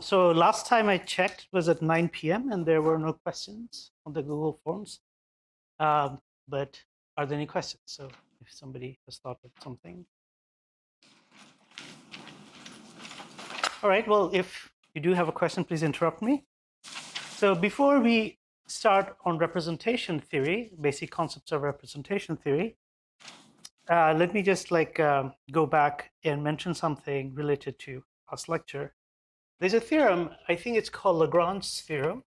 So last time I checked was at 9 p.m. and there were no questions on the Google Forms. But are there any questions? So if somebody has thought of something. All right, well, if you do have a question, please interrupt me. So before we start on representation theory, basic concepts of representation theory, let me just go back and mention something related to last lecture. There's a theorem, I think it's called Lagrange's theorem.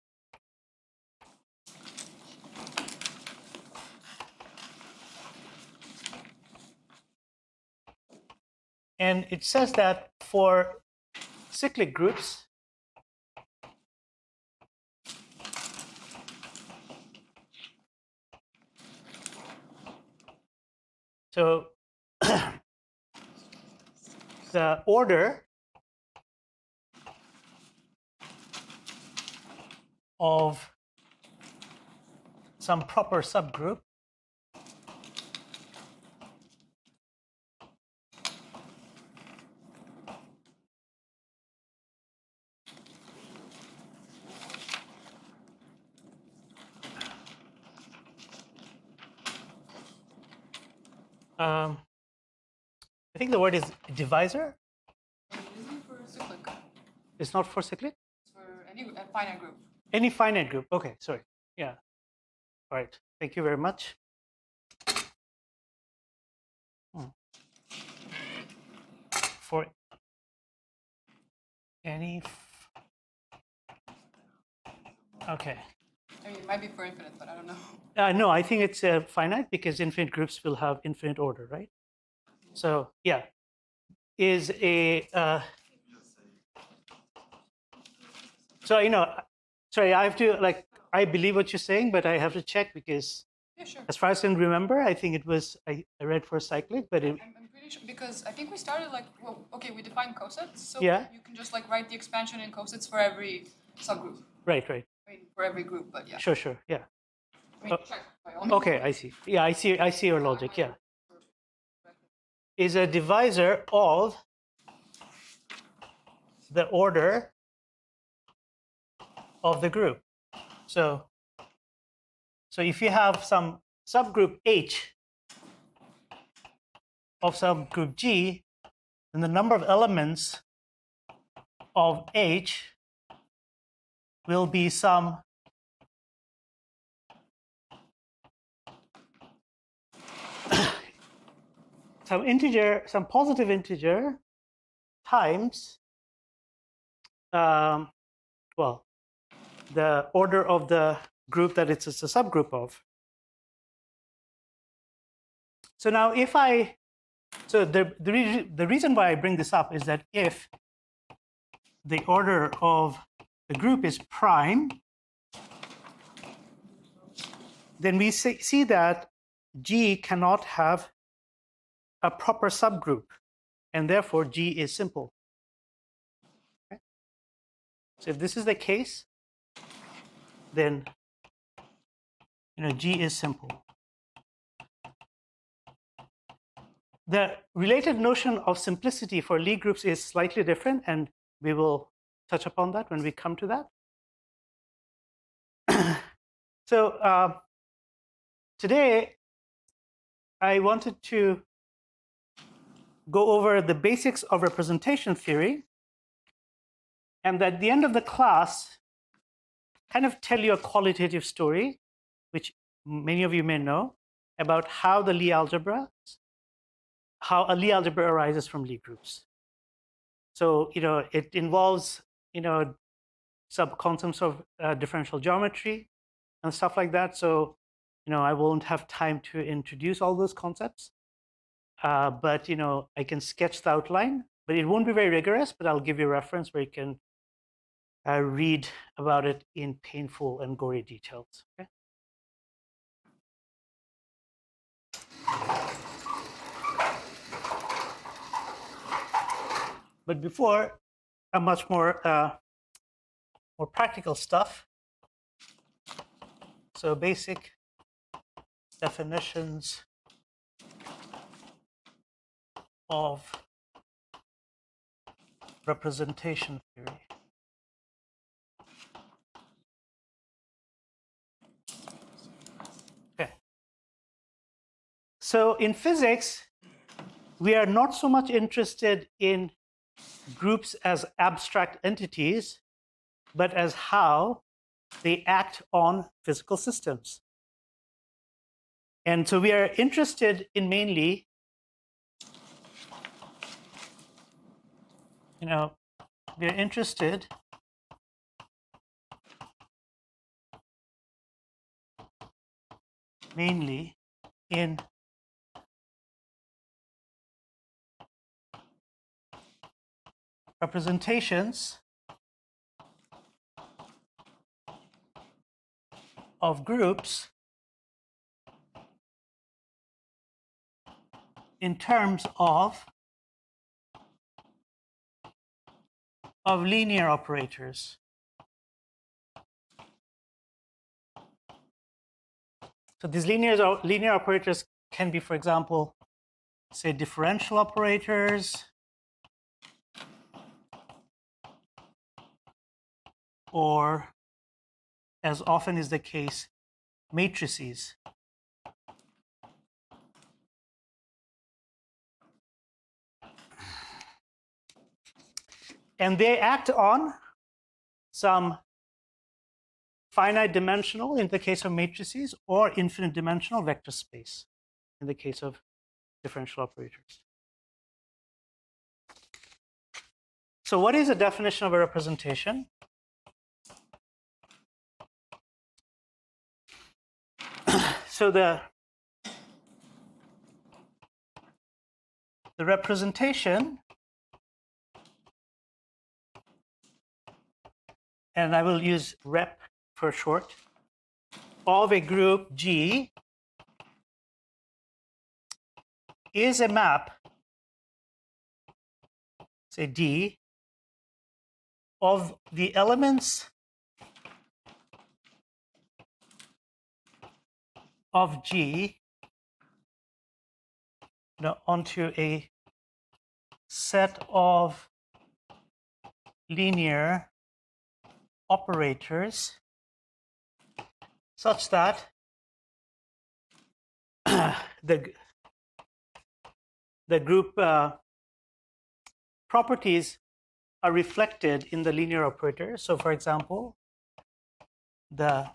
And it says that for cyclic groups, so the order of some proper subgroup I think the word is divisor. It isn't for cyclic. It's not for cyclic? It's for any finite group. Any finite group. Okay, sorry. Yeah. All right. Thank you very much. For any. Okay. I mean, it might be for infinite, but I don't know. No, I think it's finite because infinite groups will have infinite order, right? So yeah, is a. So sorry, I have to I believe what you're saying, but I have to check because yeah, sure. As far as I can remember, I think it was I read for cyclic, but I'm pretty sure because I think we started we define cosets, so yeah, you can just write the expansion in cosets for every subgroup. Right. I mean, for every group, but yeah. Sure, yeah. I mean, check my own. Okay, I see. Yeah, I see your logic. Yeah, is a divisor of the order of the group. So if you have some subgroup H of subgroup G, then the number of elements of H will be some integer, some positive integer times well, the order of the group that it's a subgroup of. So now if the reason why I bring this up is that if the order of the group is prime, then we see that G cannot have a proper subgroup, and therefore G is simple. Okay? So if this is the case, then G is simple. The related notion of simplicity for Lie groups is slightly different, and we will touch upon that when we come to that. So today, I wanted to go over the basics of representation theory, and at the end of the class, kind of tell you a qualitative story, which many of you may know, about how a Lie algebra arises from Lie groups. So it involves some concepts of differential geometry and stuff like that. So I won't have time to introduce all those concepts, but I can sketch the outline. But it won't be very rigorous. But I'll give you a reference where you can read about it in painful and gory details. Okay. But before a much more practical stuff. So basic definitions of representation theory. So in physics, we are not so much interested in groups as abstract entities, but as how they act on physical systems. And so we are interested in mainly, we are interested mainly in representations of groups in terms of linear operators. So these linear operators can be, for example, say differential operators, or, as often is the case, matrices. And they act on some finite dimensional, in the case of matrices, or infinite dimensional vector space, in the case of differential operators. So what is a definition of a representation? So the representation, and I will use rep for short, of a group G is a map, say D, of the elements of G onto a set of linear operators such that the group properties are reflected in the linear operator. So for example, the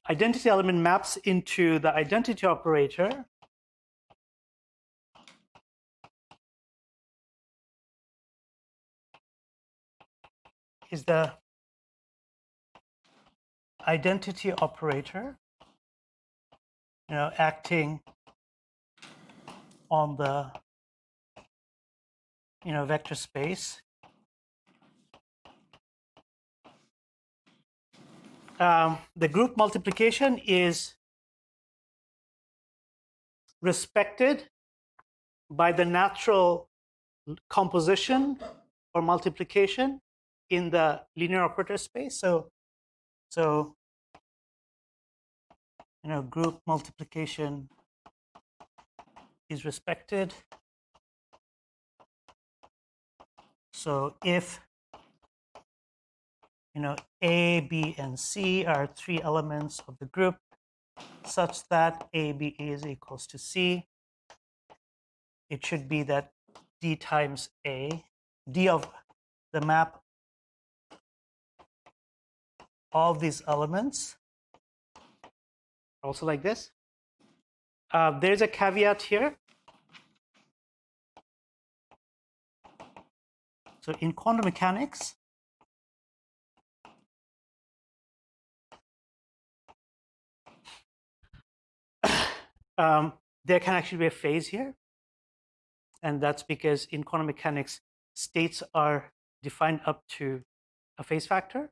identity element maps into the identity operator is the identity operator, acting on the vector space. The group multiplication is respected by the natural composition or multiplication in the linear operator space. So group multiplication is respected. So if A, B, and C are three elements of the group such that A, B is equals to C, it should be that D times A, D of the map of these elements, also like this. There's a caveat here. So in quantum mechanics, there can actually be a phase here. And that's because in quantum mechanics, states are defined up to a phase factor.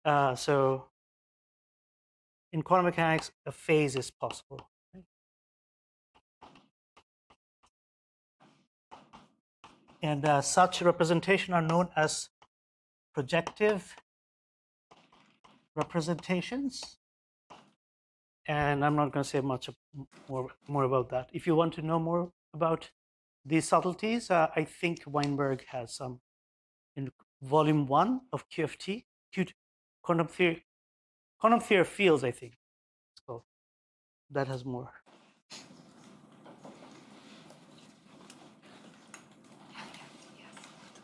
So in quantum mechanics, a phase is possible. And such representation are known as projective representations. And I'm not going to say much more about that. If you want to know more about these subtleties, I think Weinberg has some in volume 1 of QFT, quantum quantum theory of fields, I think it's called. That has more.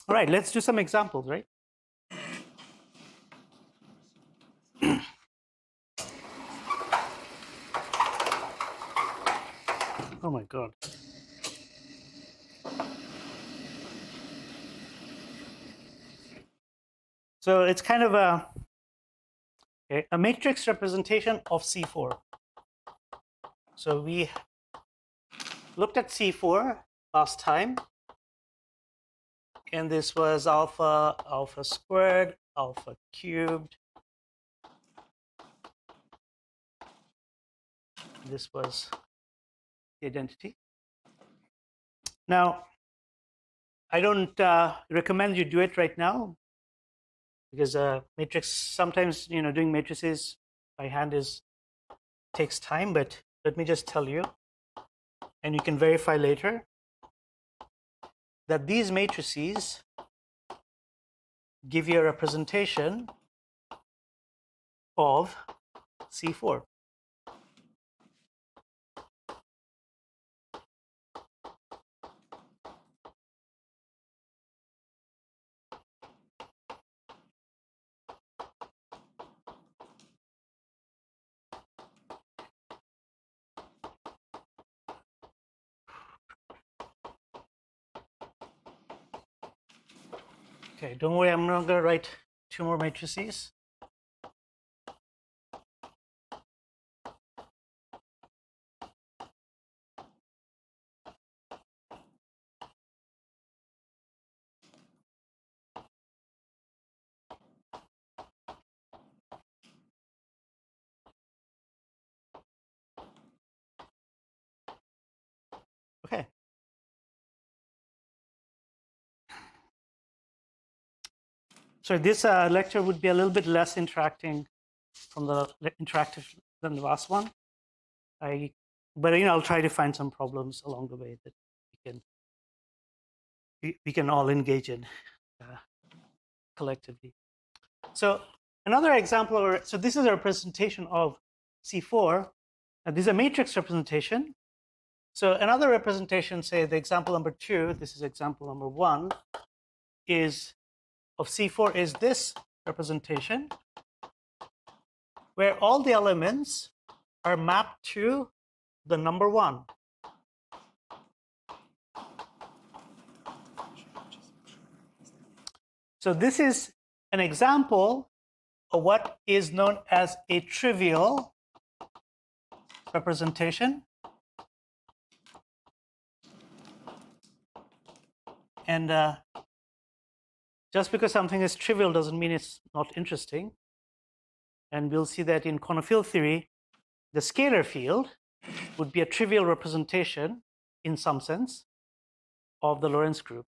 All right, let's do some examples, right? Oh my God. So it's kind of a matrix representation of C4. So we looked at C4 last time, and this was alpha, alpha squared, alpha cubed. This was the identity. Now, I don't recommend you do it right now, because matrix, sometimes doing matrices by hand takes time. But let me just tell you, and you can verify later, that these matrices give you a representation of C4. Okay, don't worry, I'm not going to write 2 more matrices. Okay. So this lecture would be a little bit less interactive than the last one. But I'll try to find some problems along the way that we can all engage in collectively. So another example, so this is a representation of C4. This is a matrix representation. So another representation, say the example number 2, this is example number 1, is of C4 is this representation, where all the elements are mapped to the number 1. So this is an example of what is known as a trivial representation. And just because something is trivial doesn't mean it's not interesting. And we'll see that in quantum field theory, the scalar field would be a trivial representation, in some sense, of the Lorentz group,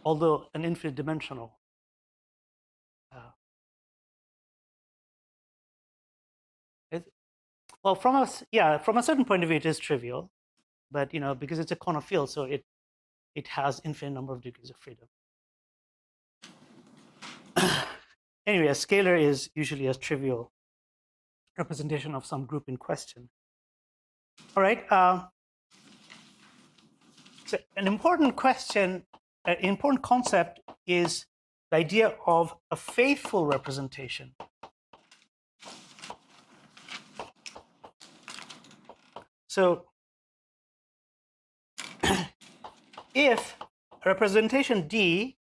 although an infinite dimensional. Well, from a certain point of view, it is trivial, but because it's a quantum field, so it has infinite number of degrees of freedom. Anyway, a scalar is usually a trivial representation of some group in question. All right. So an important question, an important concept is the idea of a faithful representation. So if representation D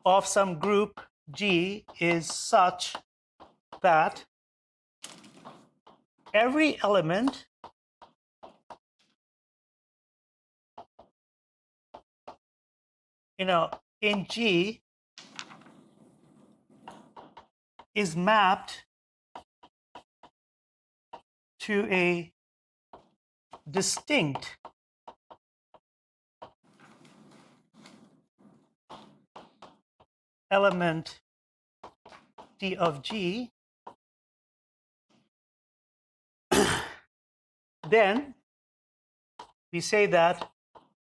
of some group G is such that every element in G is mapped to a distinct element D of G, then we say that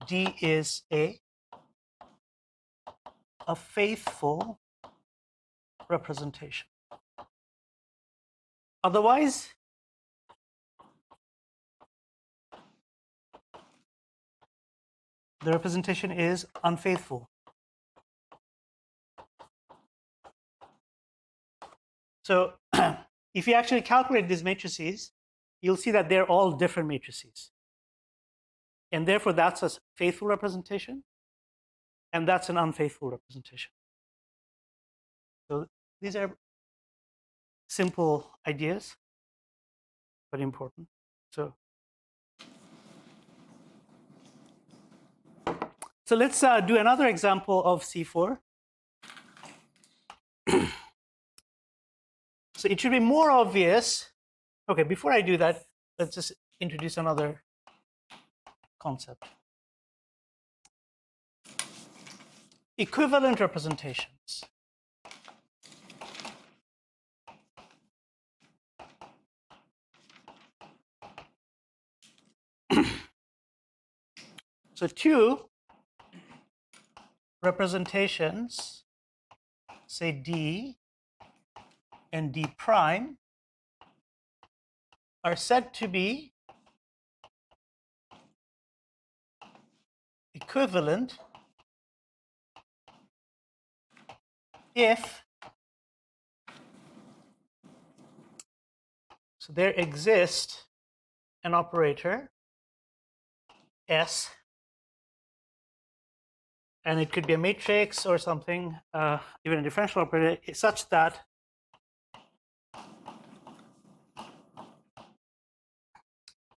D is a a faithful representation. Otherwise, the representation is unfaithful. So if you actually calculate these matrices, you'll see that they're all different matrices. And therefore, that's a faithful representation, and that's an unfaithful representation. So these are simple ideas, but important. So let's do another example of C4. So it should be more obvious. Okay, before I do that, let's just introduce another concept. Equivalent representations. So two representations, say D and D prime, are said to be equivalent if so there exists an operator S, and it could be a matrix or something, even a differential operator, such that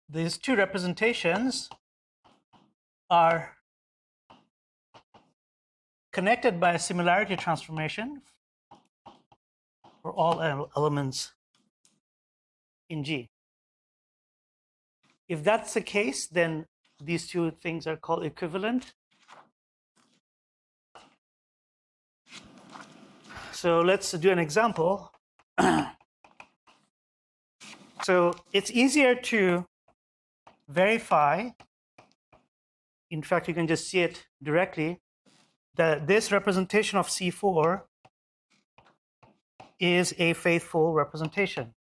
these two representations are connected by a similarity transformation for all elements in G. If that's the case, then these two things are called equivalent. So let's do an example. So it's easier to verify. In fact, you can just see it directly, that this representation of C4 is a faithful representation.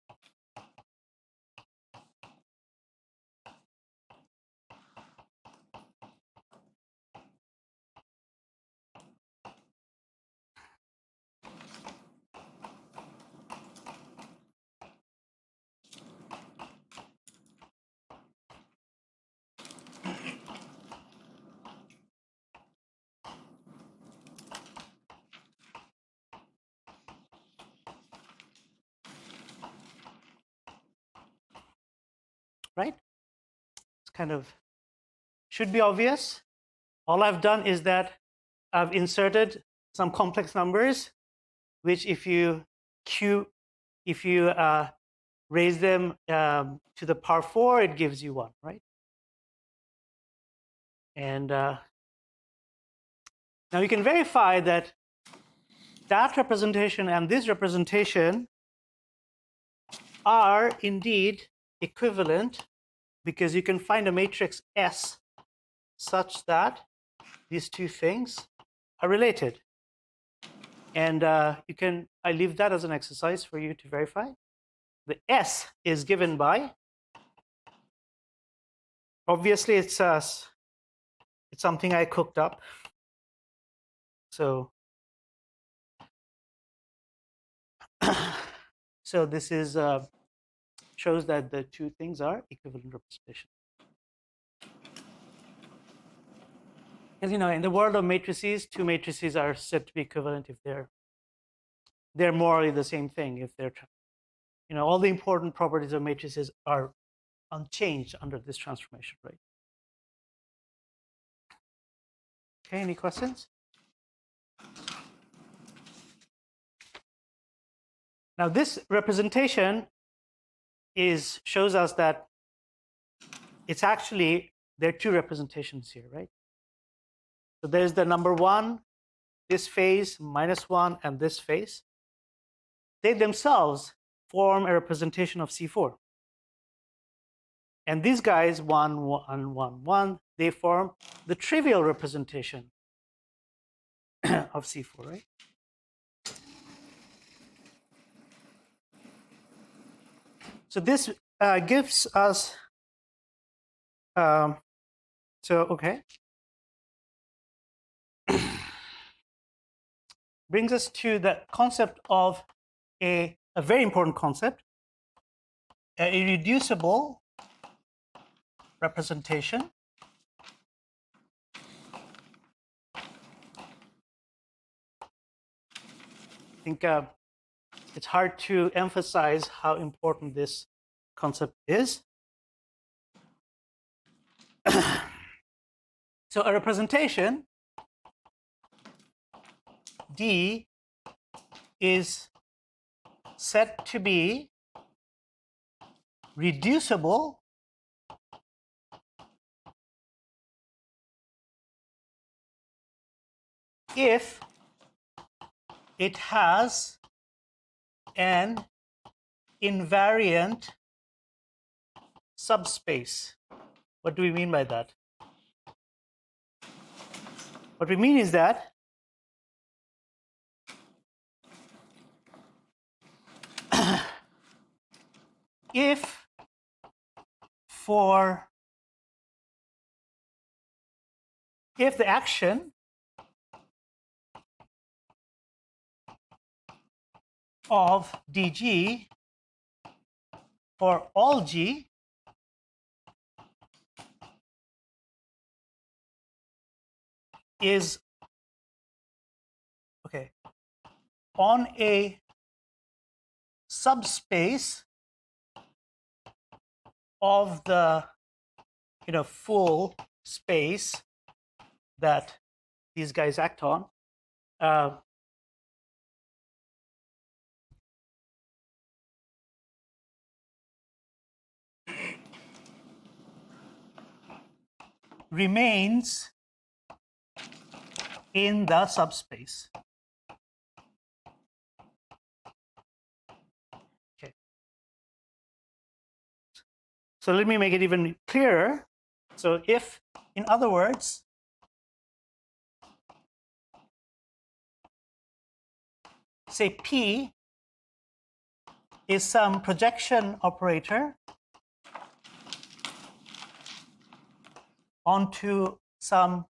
Right? It's kind of should be obvious. All I've done is that I've inserted some complex numbers, which if you raise them to the power 4, it gives you 1, right? And now you can verify that that representation and this representation are indeed equivalent, because you can find a matrix S such that these two things are related. And I leave that as an exercise for you to verify. The S is given by, obviously it's something I cooked up. So this is shows that the two things are equivalent representation. As you know, in the world of matrices, two matrices are said to be equivalent if they're morally the same thing. If they're, all the important properties of matrices are unchanged under this transformation, right? Okay, any questions? Now this representation shows us that it's actually, there are two representations here, right? So there's the number 1, this phase, -1, and this phase. They themselves form a representation of C4. And these guys, 1, 1, 1, 1, they form the trivial representation of C4, right? So this gives us, okay, brings us to the concept of a very important concept, a irreducible representation. I think it's hard to emphasize how important this concept is. So a representation D is said to be reducible if it has an invariant subspace. What do we mean by that? What we mean is that if the action of dg for all g is on a subspace of the full space that these guys act on, remains in the subspace. Okay. So let me make it even clearer. So if, in other words, say P is some projection operator onto some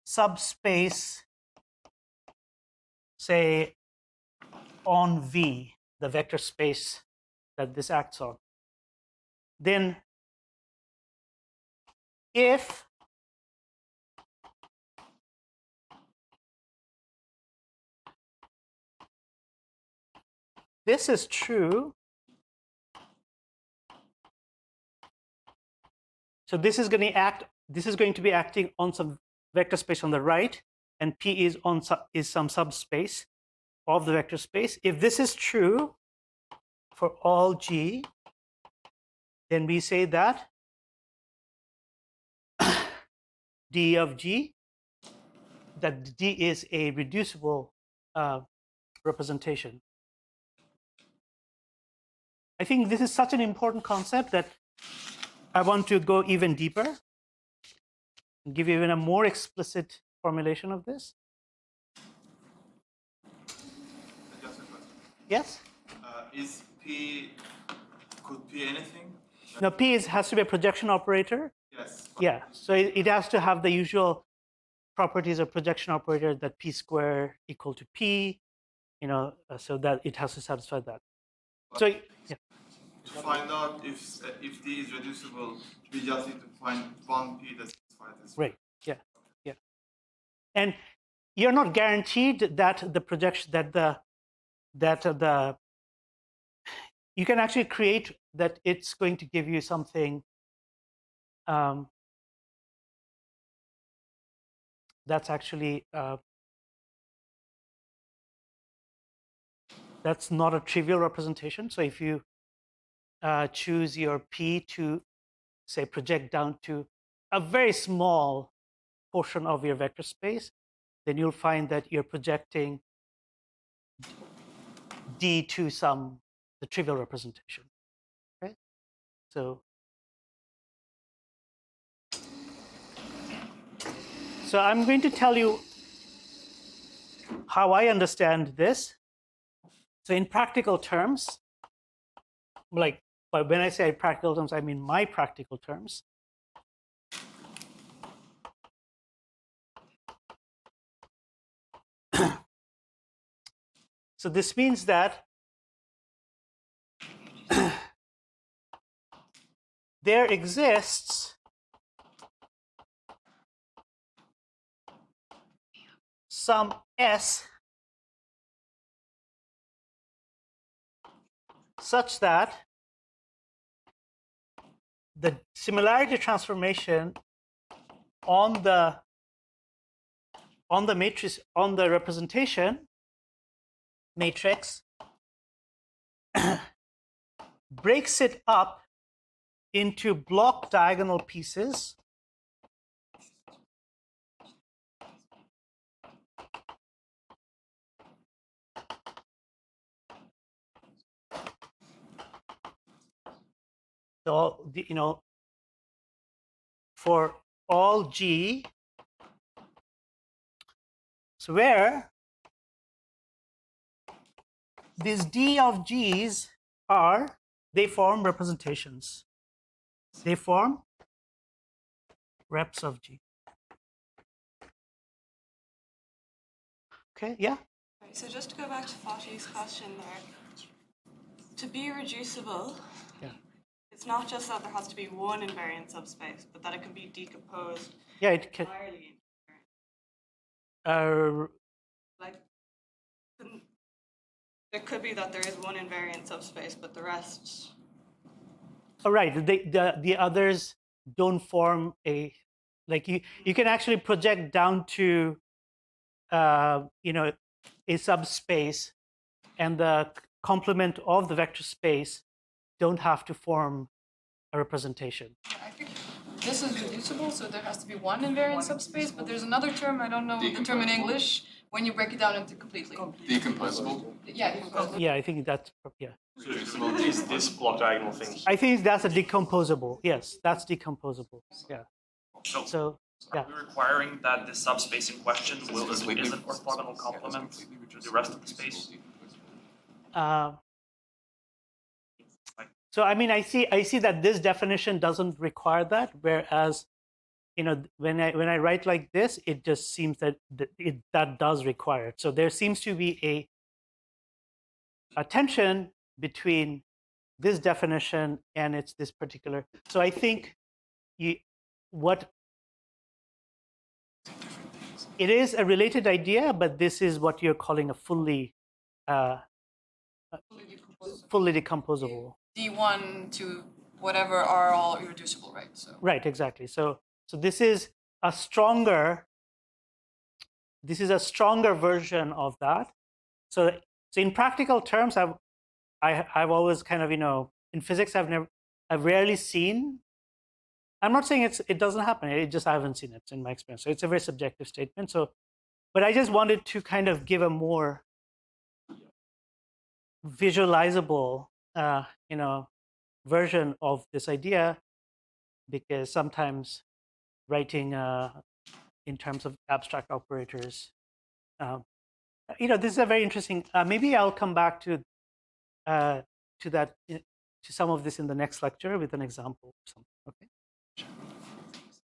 subspace, say on V, the vector space that this acts on, then if this is true, so this is going to be acting on some vector space on the right, and P is some subspace of the vector space. If this is true for all G, then we say that D of G, that D is a reducible representation. I think this is such an important concept that I want to go even deeper and give you even a more explicit formulation of this. Yes? Is P, could P anything? No, P has to be a projection operator. Yes. Yeah, so it has to have the usual properties of projection operator, that P square equal to P, so that it has to satisfy that. So yeah. To find out if D is reducible, we just need to find one P that satisfies this. Right. Yeah. Yeah. And you're not guaranteed that the projection that you can actually create that it's going to give you something that's actually that's not a trivial representation. So if you choose your P to, say, project down to a very small portion of your vector space, then you'll find that you're projecting D to the trivial representation. Okay? So I'm going to tell you how I understand this. So in practical terms, like, but when I say practical terms, I mean my practical terms. So this means that there exists some S such that the similarity transformation on the matrix, on the representation matrix breaks it up into block diagonal pieces so for all G, so where these D of G's are, they form representations. They form reps of G. Okay, yeah? Right, so just to go back to Fatih's question there, to be reducible, Yeah. it's not just that there has to be one invariant subspace, but that it can be decomposed Yeah, it can. entirely into invariant. Like, it could be that there is one invariant subspace, but the rest. Oh, right. The others don't form a, like you can actually project down to a subspace, and the complement of the vector space don't have to form a representation. I think this is reducible, so there has to be one invariant subspace, but there's another term, I don't know the term in English, when you break it down into completely. Decomposable? Yeah, decomposable. Yeah, I think that's, yeah. So is this block diagonal thing? I think that's a decomposable. Yes, that's decomposable. Yeah. So yeah. Are we requiring that the subspace in question is an orthogonal complement to the rest of the space? So I mean, I see that this definition doesn't require that, whereas when I write like this, it just seems that that does require it. So there seems to be a tension between this definition and it's this particular. So I think it is a related idea, but this is what you're calling a fully decomposable. D1 to whatever are all irreducible, right? So. Right, exactly. So this is a stronger version of that. So in practical terms, I've always kind of, in physics, I've rarely seen. I'm not saying it doesn't happen. It just I haven't seen it in my experience. So it's a very subjective statement. So, but I just wanted to kind of give a more visualizable, version of this idea, because sometimes writing in terms of abstract operators, this is a very interesting. Maybe I'll come back to that, to some of this in the next lecture with an example or something. Okay.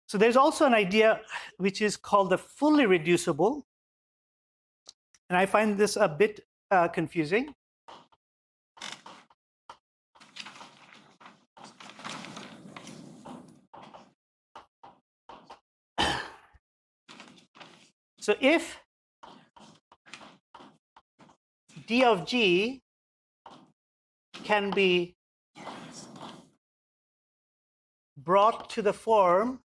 So there's also an idea which is called the fully reducible, and I find this a bit confusing. So if D of G can be brought to the form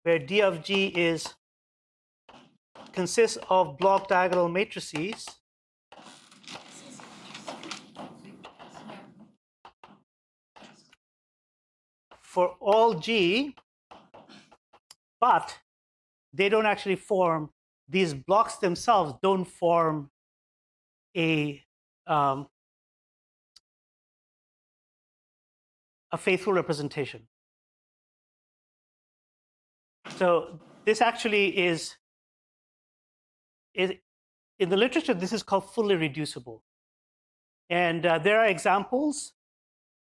where D of G consists of block diagonal matrices, for all G, but they don't actually form, these blocks themselves don't form a faithful representation. So this actually is in the literature, this is called fully reducible. And there are examples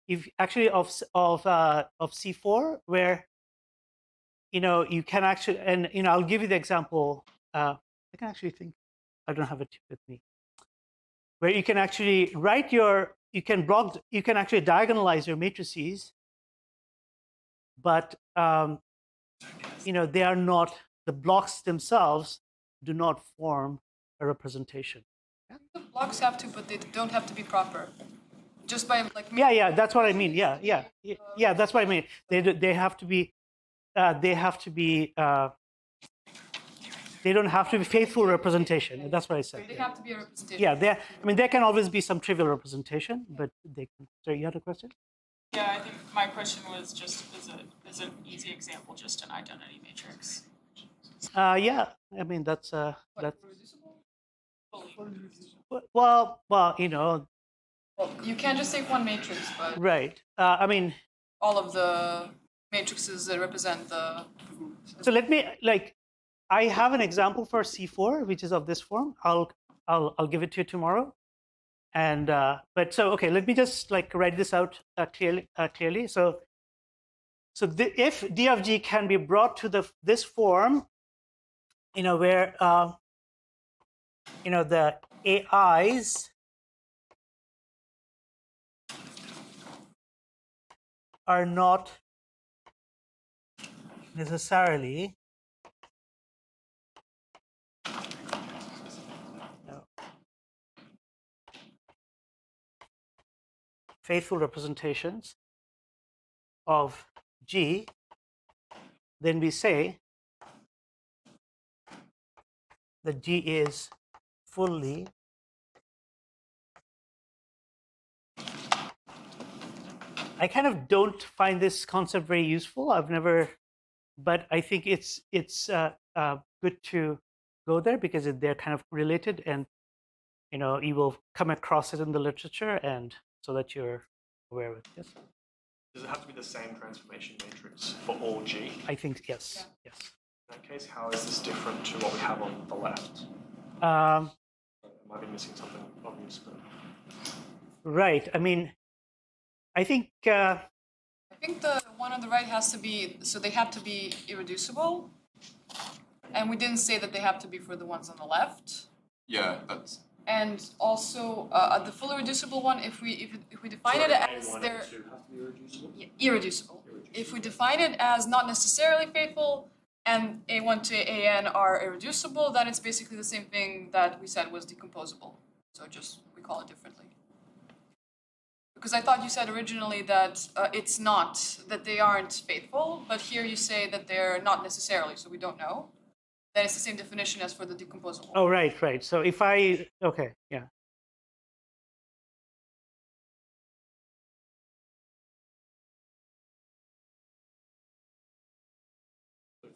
if actually of C4 where you can actually, and I'll give you the example. I can actually think, I don't have it with me, where you can actually write you can actually diagonalize your matrices, but they are not, the blocks themselves do not form a representation. The blocks have to, but they don't have to be proper. Just by like. Yeah, that's what I mean. Yeah, that's what I mean. They have to be. They don't have to be faithful representation. That's what I said. They have to be a representation. Yeah, there can always be some trivial representation, but they can. Sorry, you had a question? Yeah, I think my question was just is an easy example just an identity matrix? Yeah, I mean that's well, Well, you can't just take one matrix, but right. I mean, all of the matrices that represent the. So let me I have an example for C4, which is of this form. I'll give it to you tomorrow. And but so okay, let me just write this out clearly. So if d of g can be brought to this form, where the AIs are not necessarily faithful representations of G, then we say that G is fully I kind of don't find this concept very useful. I've never, but I think it's good to go there because they're kind of related, and you will come across it in the literature, and so that you're aware of it. Yes. Does it have to be the same transformation matrix for all G? I think yes. Yes. In that case, how is this different to what we have on the left? Um, I might be missing something obvious, but right. I mean, I think I think the one on the right has to be, so they have to be irreducible. And we didn't say that they have to be for the ones on the left. Yeah, that's. And also the fully reducible one, if we define it as they're have to be irreducible? irreducible. If we define it as not necessarily faithful and A1 to AN are irreducible, then it's basically the same thing that we said was decomposable. So just we call it differently. Because I thought you said originally that it's not, that they aren't faithful, but here you say that they're not necessarily, so we don't know. Then it's the same definition as for the decomposable. Oh, right. So if okay, yeah.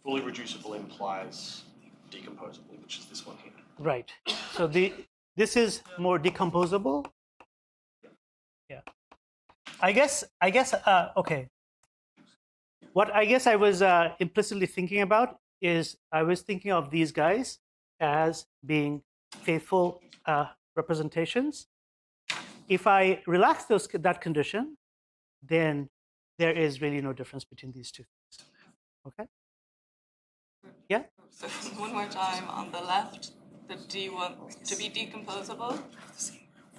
Fully reducible implies decomposable, which is this one here. Right. So this is more decomposable. Yeah. I guess okay. What I guess I was implicitly thinking about is I was thinking of these guys as being faithful representations. If I relax that condition, then there is really no difference between these two things. Okay? Yeah? So one more time, on the left, the D1 to be decomposable,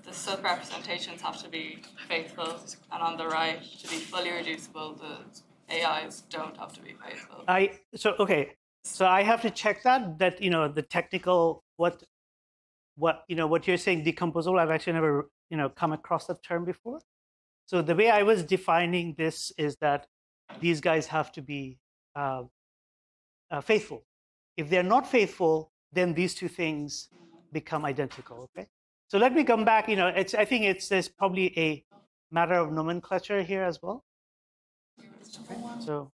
the sub-representations have to be faithful, and on the right, to be fully reducible, the AIs don't have to be faithful. So I have to check that the technical what you're saying decomposable. I've actually never come across that term before. So the way I was defining this is that these guys have to be faithful. If they're not faithful, then these two things become identical. Okay. So let me come back. I think there's probably a matter of nomenclature here as well. Okay. So.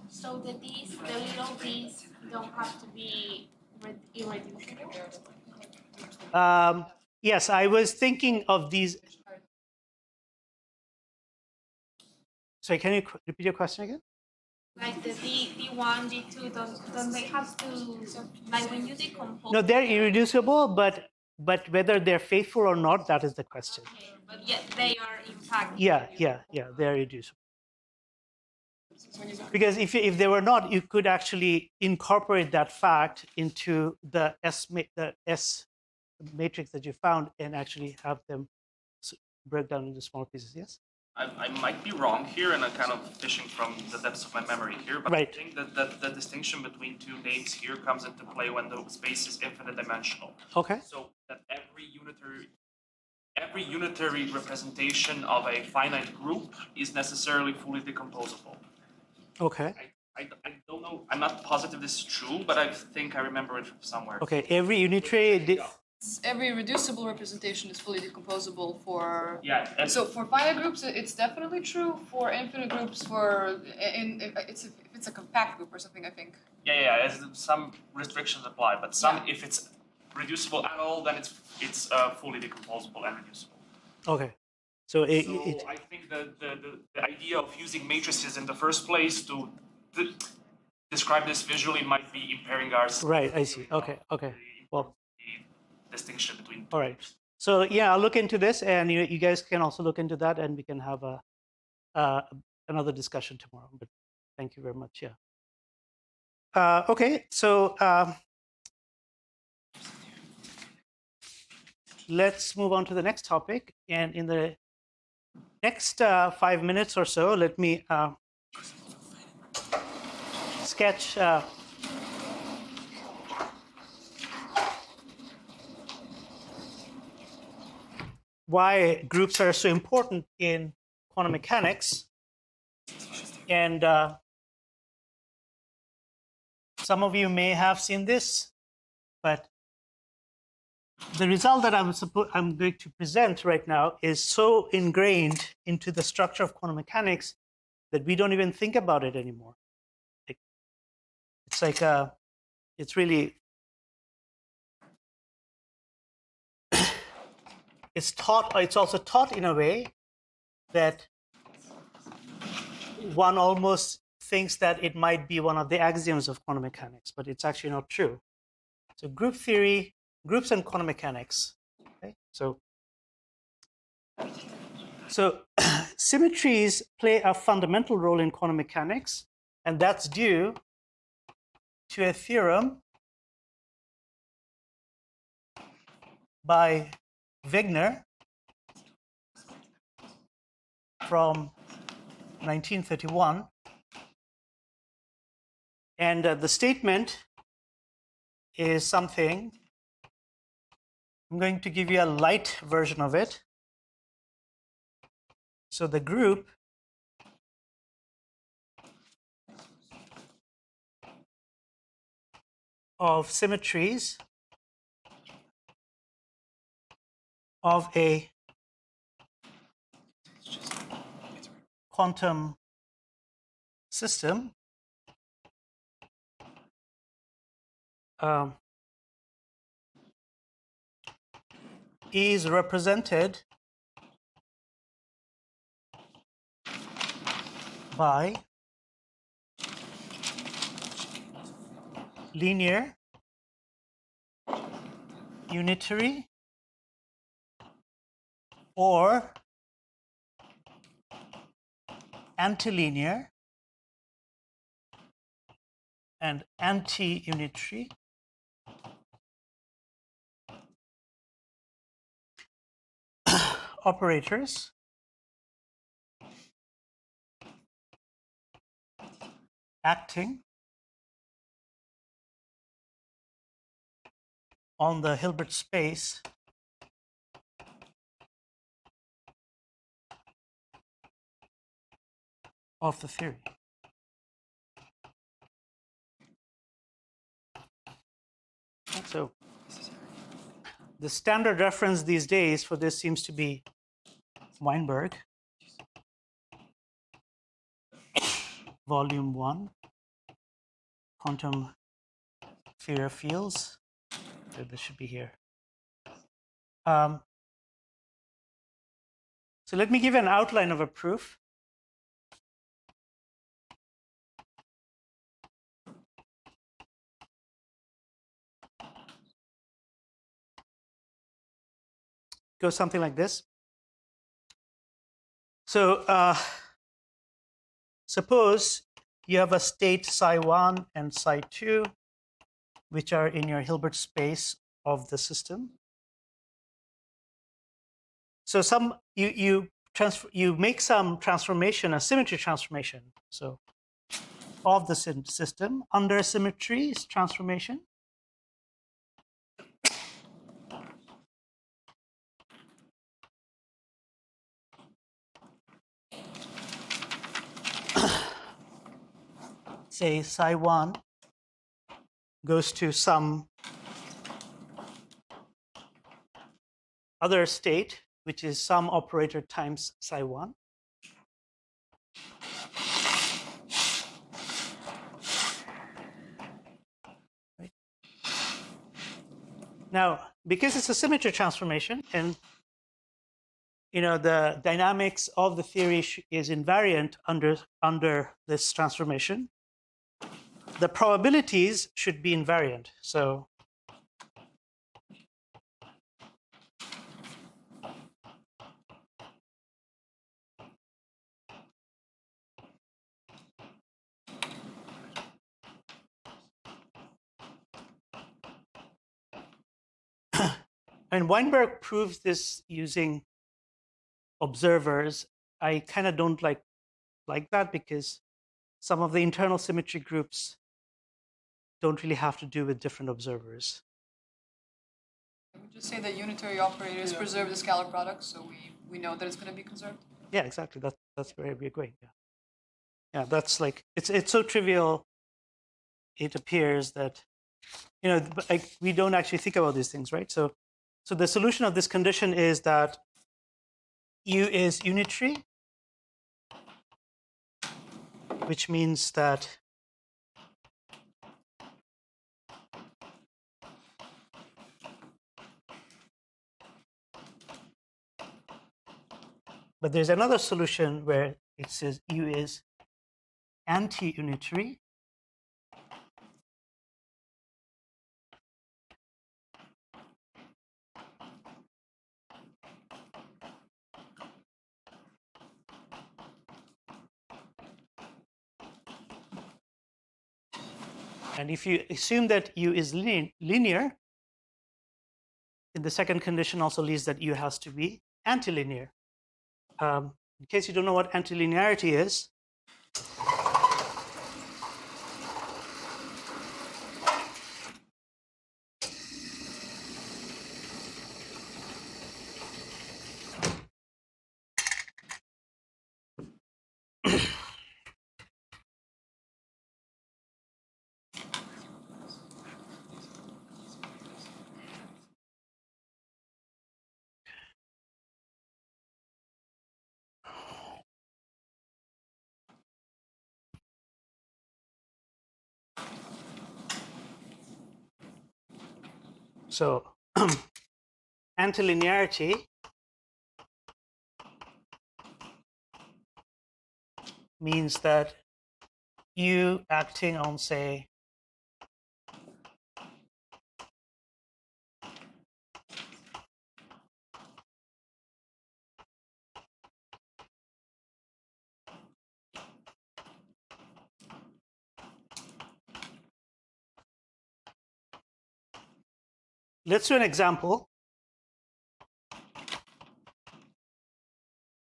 So the little d's don't have to be irreducible? Yes, I was thinking of these. Sorry, can you repeat your question again? Like the D1, D2, don't they have to, like when you decompose? No, they're irreducible, but whether they're faithful or not, that is the question. Okay, but yet they are in fact. Yeah, they're irreducible. Because if they were not, you could actually incorporate that fact into the S matrix that you found and actually have them break down into small pieces. Yes? I might be wrong here, and I'm kind of fishing from the depths of my memory here, but Right. I think that the distinction between two names here comes into play when the space is infinite dimensional. Okay. So that every unitary representation of a finite group is necessarily fully decomposable. Okay. I don't know, I'm not positive this is true, but I think I remember it from somewhere. Okay, every unitary... Every reducible representation is fully decomposable for. Yeah. So for finite groups, it's definitely true. For infinite groups, if it's a compact group or something, I think. Yeah. Some restrictions apply, but if it's reducible at all, then it's fully decomposable and reducible. Okay. So I think the idea of using matrices in the first place to describe this visually might be impairing our. Right. I see. Okay. Well. Distinction between. All right. So yeah, I'll look into this, and you guys can also look into that, and we can have another discussion tomorrow. But thank you very much. Yeah. Okay. So let's move on to the next topic, and in the next 5 minutes or so, let me sketch. Why groups are so important in quantum mechanics. And some of you may have seen this, but the result that I'm going to present right now is so ingrained into the structure of quantum mechanics that we don't even think about it anymore. It's like it's really it's also taught in a way that one almost thinks that it might be one of the axioms of quantum mechanics, but it's actually not true. So group theory, groups and quantum mechanics. Okay? So symmetries play a fundamental role in quantum mechanics, and that's due to a theorem by Wigner from 1931. And the statement is something, I'm going to give you a light version of it. So the group of symmetries of a quantum system is represented by linear, unitary, or antilinear and anti-unitary operators acting on the Hilbert space of the theory. So the standard reference these days for this seems to be Weinberg, Volume 1, Quantum Theory of Fields. So this should be here. So let me give an outline of a proof. goes something like this. So suppose you have a state psi1 and psi2, which are in your Hilbert space of the system. So you make some transformation, a symmetry transformation. So of the system under symmetry transformation. Say psi1 goes to some other state, which is some operator times psi1. Right. Now, because it's a symmetry transformation, and the dynamics of the theory is invariant under this transformation, the probabilities should be invariant. So and Weinberg proves this using observers. I kind of don't like that because some of the internal symmetry groups don't really have to do with different observers. I would just say that unitary operators preserve the scalar product, so we know that it's going to be conserved. Yeah, exactly. That's where we're going. Yeah, that's like it's so trivial. It appears that like we don't actually think about these things, right? So the solution of this condition is that U is unitary, which means that but there's another solution where it says U is anti-unitary. And if you assume that U is linear, in the second condition also leads that U has to be antilinear. In case you don't know what antilinearity is, so antilinearity means that U acting on, say, let's do an example.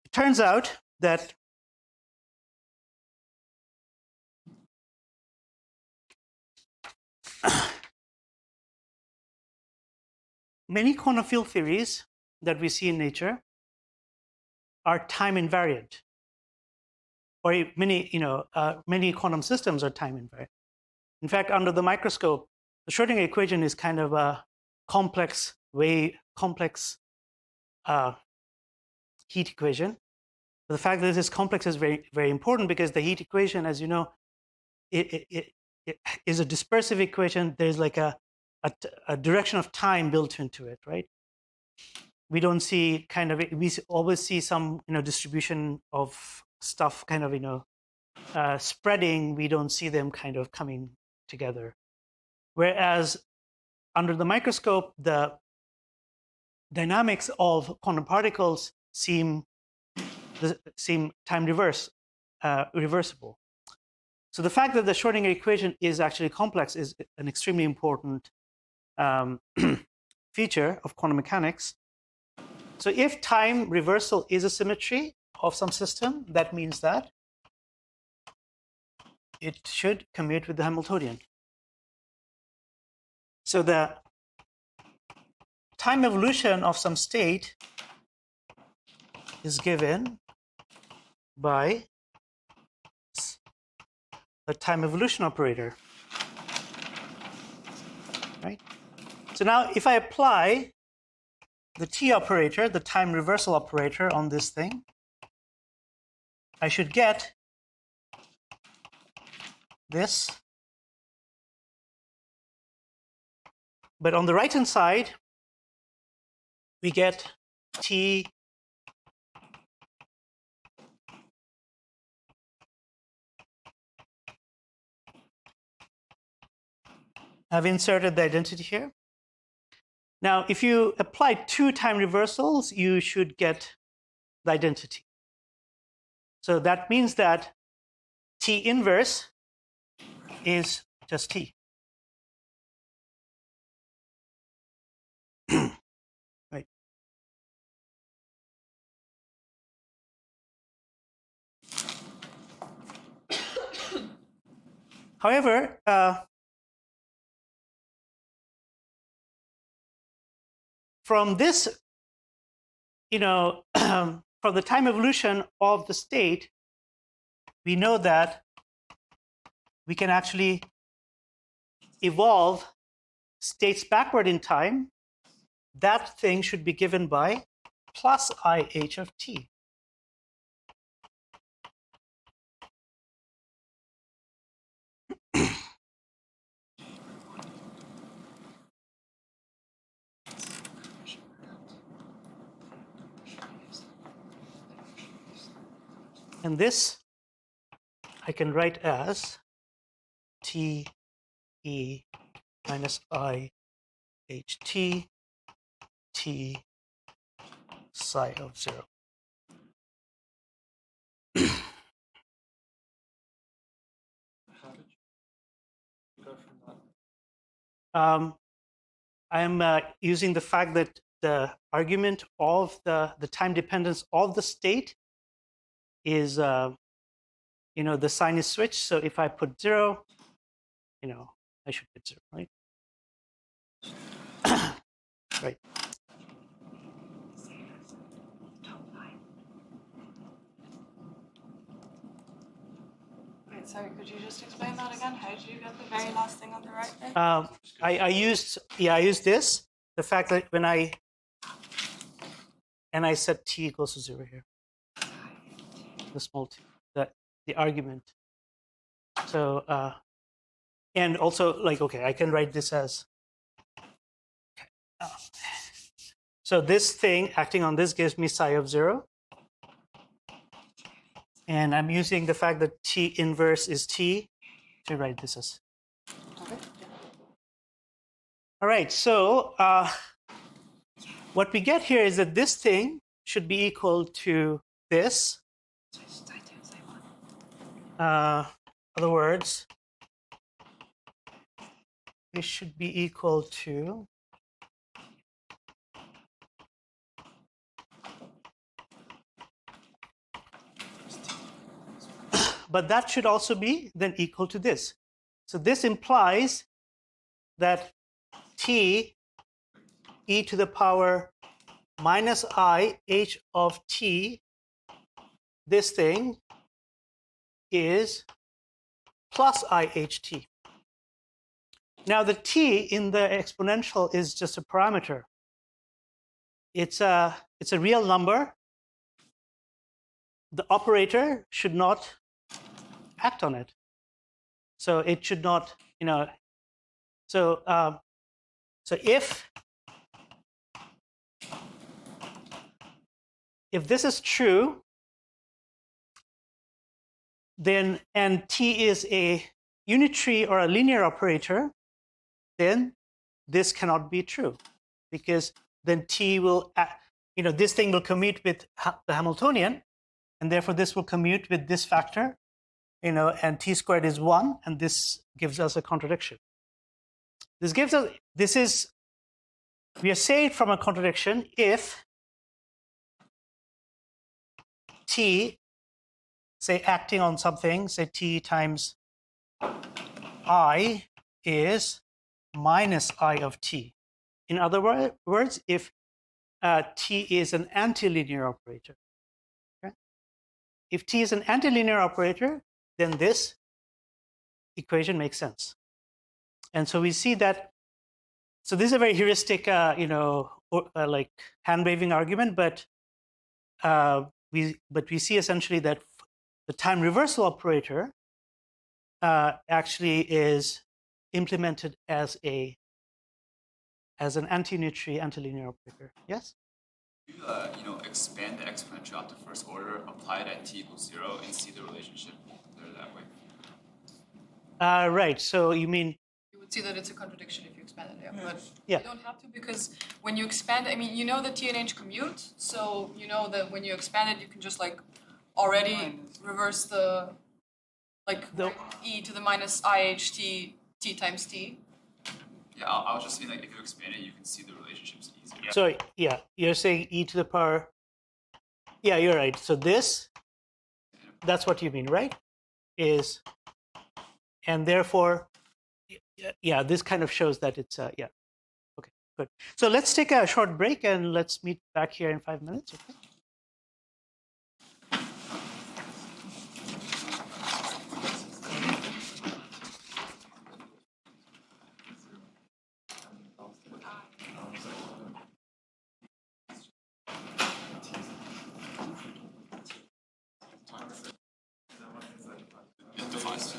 It turns out that many quantum field theories that we see in nature are time invariant, or many quantum systems are time invariant. In fact, under the microscope, the Schrödinger equation is kind of a complex heat equation. But the fact that it is complex is very, very important because the heat equation, as you know, it is a dispersive equation. There's like a direction of time built into it, right? We don't see we always see some distribution of stuff kind of spreading. We don't see them kind of coming together. Whereas under the microscope, the dynamics of quantum particles seem time reversible. So the fact that the Schrodinger equation is actually complex is an extremely important feature of quantum mechanics. So if time reversal is a symmetry of some system, that means that it should commute with the Hamiltonian. So the time evolution of some state is given by the time evolution operator, right? So now if I apply the T operator, the time reversal operator on this thing, I should get this. But on the right-hand side, we get T I've inserted the identity here. Now, if you apply 2 time reversals, you should get the identity. So that means that T inverse is just T. Right. However, from this, from the time evolution of the state, we know that we can actually evolve states backward in time. That thing should be given by plus IH of T. And this I can write as T E minus I H T T psi of 0. How did you go from that? I'm using the fact that the argument of the time dependence of the state is, the sign is switched. So if I put 0, I should get 0, right? Right. Wait, sorry, could you just explain that again? How did you get the very last thing on the right there? I used this, the fact that when I set T equals to 0 here, the small t, the argument. So, and also okay, I can write this as, so this thing acting on this gives me psi of 0. And I'm using the fact that T inverse is T to write this as. Okay. All right, so what we get here is that this thing should be equal to this. Other words, it should be equal to but that should also be then equal to this. So this implies that T e to the power minus I h of T, this thing is plus IHT. Now the T in the exponential is just a parameter. It's a real number. The operator should not act on it. So it should not, so if this is true, then, and T is a unitary or a linear operator, then this cannot be true, because then T will, this thing will commute with the Hamiltonian, and therefore this will commute with this factor, and T squared is 1, and this gives us a contradiction. We are saved from a contradiction if T, say acting on something, say T times I is minus I of T. In other words, if T is an antilinear operator. Okay? If T is an antilinear operator, then this equation makes sense. And so we see that. So this is a very heuristic, like hand-waving argument, but we see essentially that the time reversal operator actually is implemented as an anti-unitary antilinear operator. Yes. Expand the exponential out to first order, apply it at t equals 0, and see the relationship there that way. Right. So you mean You would see that it's a contradiction if you expand it, yeah. But yeah. you don't have to, because when you expand, the T and H commute, so you know that when you expand it, you can just like already reverse the e to the minus IHT t times t. Yeah, I was just saying, like, if you expand it, you can see the relationships easier. So yeah, you're saying e to the power. Yeah, you're right. So that's what you mean, right? And therefore, yeah, this kind of shows that it's yeah. Okay, good. So let's take a short break and let's meet back here in 5 minutes. Okay. It defines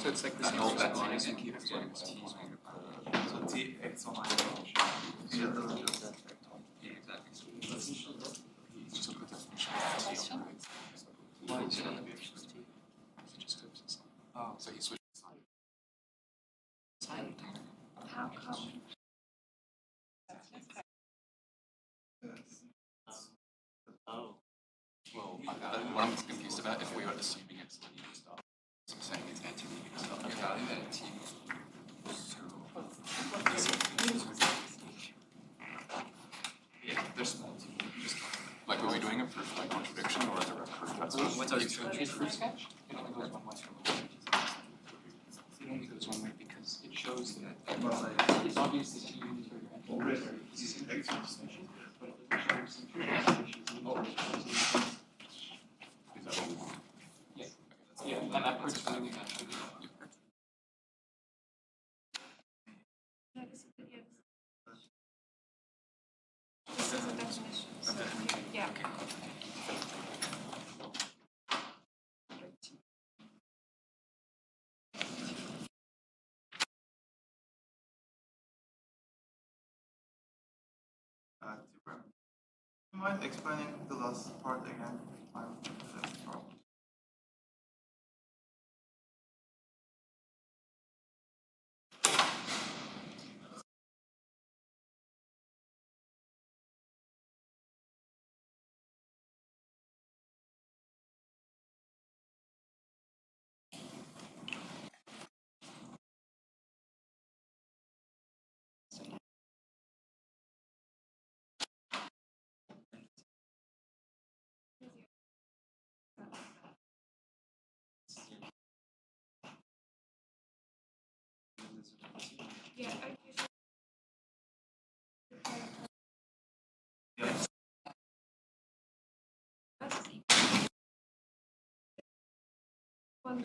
so it's like this whole that line and keep getting t. So T x on I. Yeah, oh, so he switched sign. How come? Well, what I'm confused about, if we were assuming it's linear stuff, so I'm saying it's anti-linear stuff, you're valuing that at t equals 0. Yeah, they're small t. Just like, are we doing a proof by contradiction or is it a proof that's what's our proof sketch? It only goes one way. It only goes one way because it shows that it's obviously t Yeah, and that part's really naturally. This is a definition. So, yeah. Tibra. You mind explaining the last part again? That's the problem. Yeah. Yeah. One.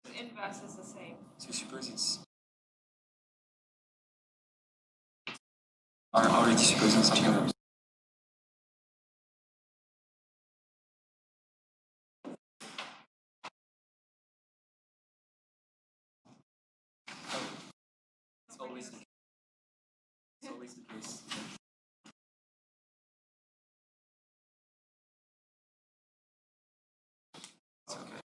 The inverse is the same. So suppose it's are already supposing something else. It's always the case. It's okay.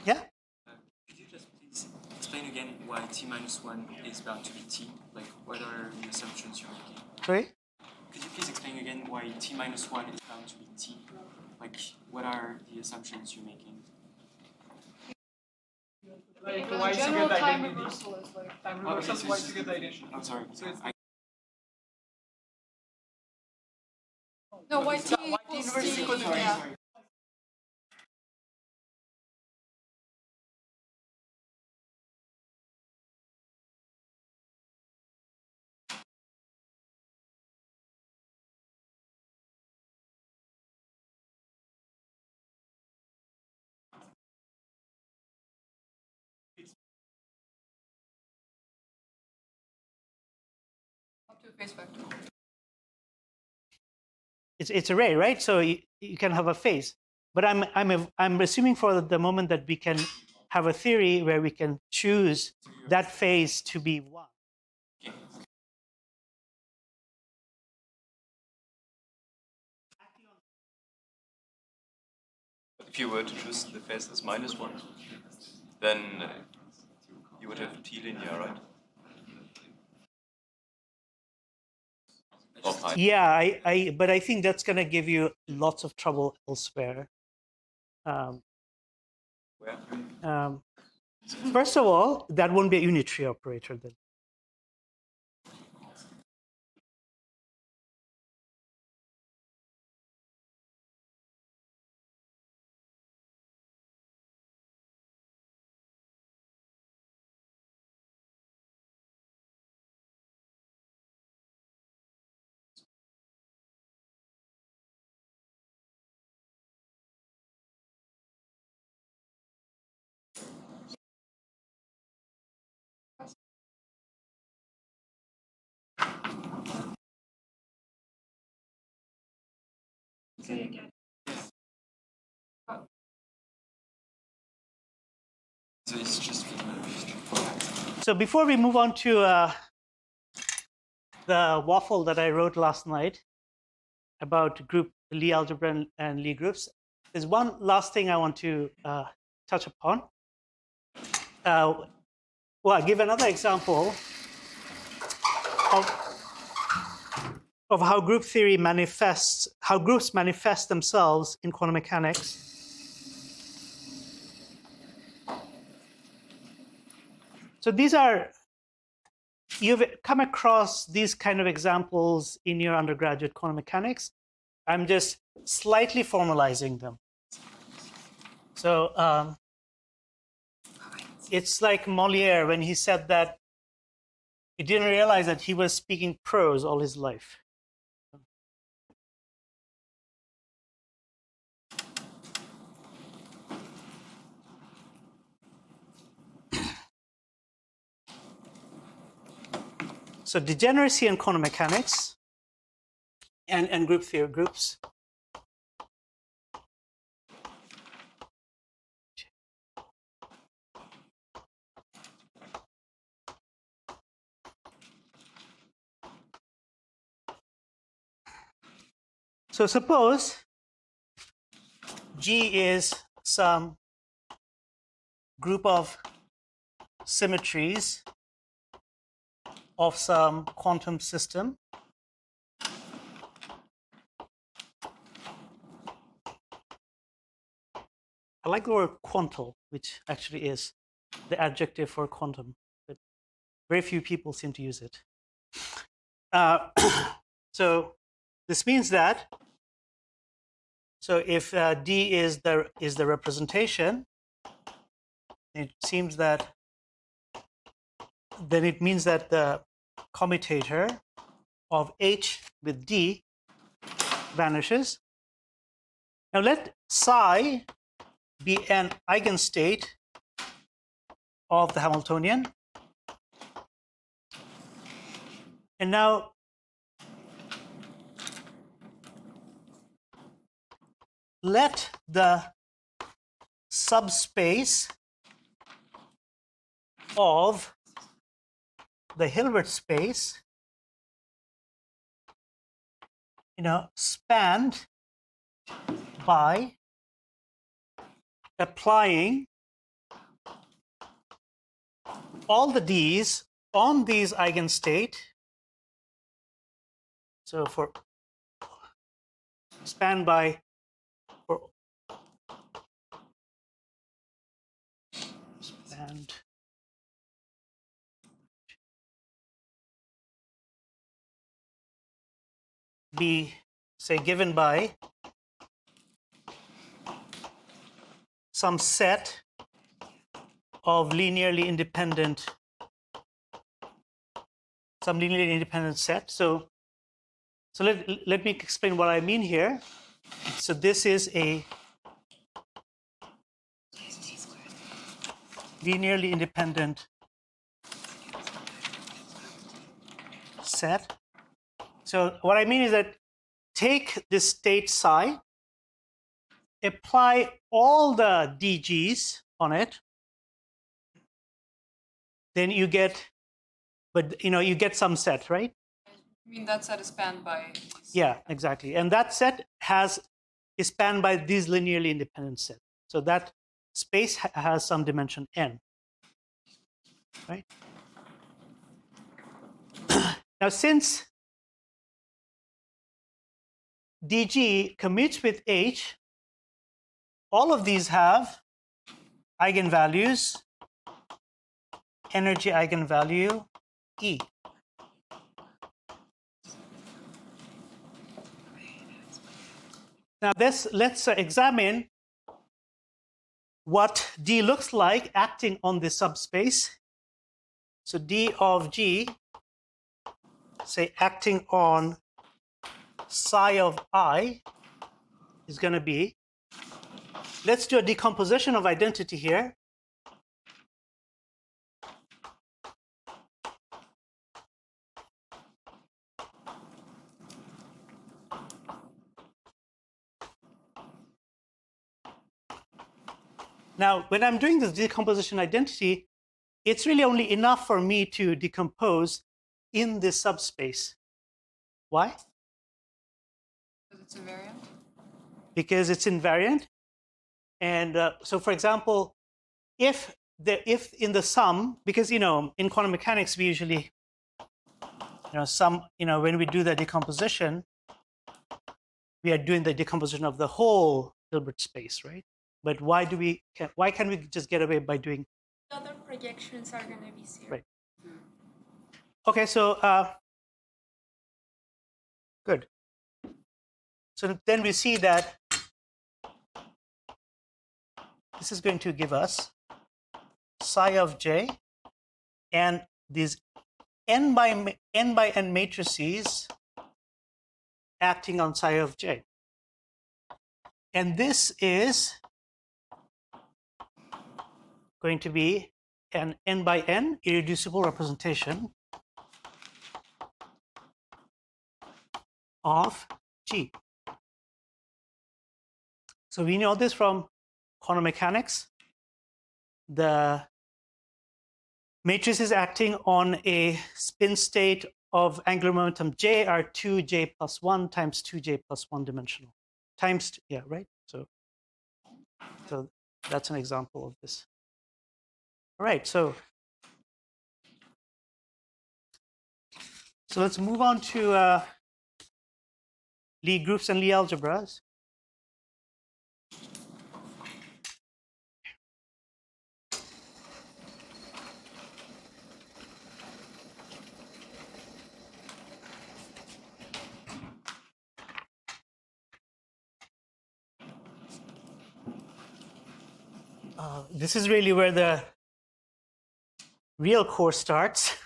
Yeah. Could you just please explain again why t minus 1 is bound to be t? Like, what are the assumptions you're making? Sorry? Could you please explain again why t minus 1 is bound to be t? Like, what are the assumptions you're making? Like, why is general time reversal is like time reversal. Okay, so Why is get the identity? I'm sorry. So it's I, no, y t equals t. Yeah. Up to a phase vector. It's array, right? So you can have a phase. But I'm assuming for the moment that we can have a theory where we can choose that phase to be one. If you were to choose the phase as -1, then you would have t linear, right? Yeah, but I think that's going to give you lots of trouble elsewhere. Where? First of all, that won't be a unitary operator then. so it's just So before we move on to the waffle that I wrote last night about Lie algebra and Lie groups, there's one last thing I want to touch upon. Well, I'll give another example of how group theory manifests, how groups manifest themselves in quantum mechanics. So these are, you've come across these kind of examples in your undergraduate quantum mechanics. I'm just slightly formalizing them. So it's like Molière when he said that he didn't realize that he was speaking prose all his life. So degeneracy in quantum mechanics and group theory groups. So suppose G is some group of symmetries of some quantum system. I like the word quantal, which actually is the adjective for quantum, but very few people seem to use it. So this means that So if D is the representation, it seems that then it means that the commutator of H with D vanishes. Now let psi be an eigenstate of the Hamiltonian. And now let the subspace of the Hilbert space, spanned by applying all the D's on these eigenstate. So for spanned by spanned be, say, given by some set of linearly independent, set. So let me explain what I mean here. So this is a linearly independent set. So what I mean is that take this state psi, apply all the DGs on it, then you get, you get some set, right? I mean, that set is spanned by these. Yeah, exactly. And that set is spanned by these linearly independent sets. So that space has some dimension n, right? Now, since DG commutes with H, all of these have eigenvalues, energy eigenvalue E. Now let's examine what D looks like acting on this subspace. So D of G, say acting on psi of I, is going to be, let's do a decomposition of identity here. Now, when I'm doing this decomposition identity, it's really only enough for me to decompose in this subspace. Why? Because it's invariant. Because it's invariant. And so, for example, if in the sum, because in quantum mechanics we usually when we do the decomposition, we are doing the decomposition of the whole Hilbert space, right? But why can't we just get away by doing The other projections are going to be zero. Right. Okay, so good. So then we see that this is going to give us psi of j and these n by n matrices acting on psi of j. And this is going to be an n by n irreducible representation of G. So we know this from quantum mechanics. The matrices acting on a spin state of angular momentum J are 2J plus 1 times 2J plus 1 dimensional. Times, yeah, right? So that's an example of this. All right, so let's move on to Lie groups and Lie algebras. This is really where the real course starts.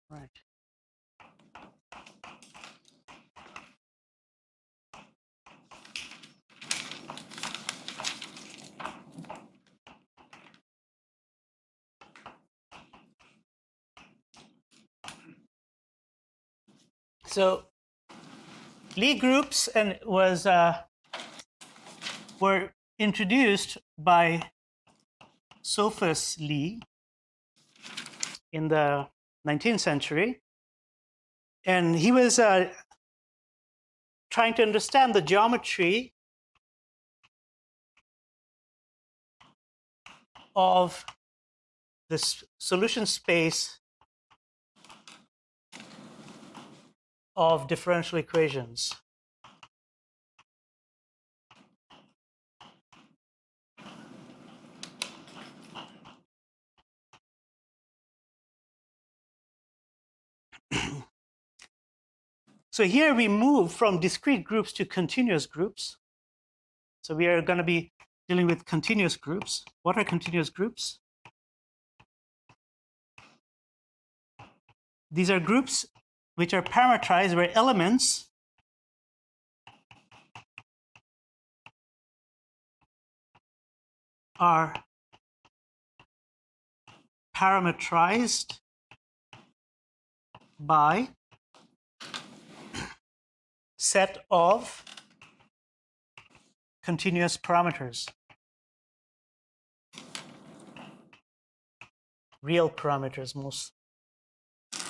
Right. So Lie groups were introduced by Sophus Lie in the 19th century, and he was trying to understand the geometry of this solution space of differential equations. So here we move from discrete groups to continuous groups. So we are going to be dealing with continuous groups. What are continuous groups? These are groups which are parametrized, where elements are parametrized by set of continuous parameters, real parameters most.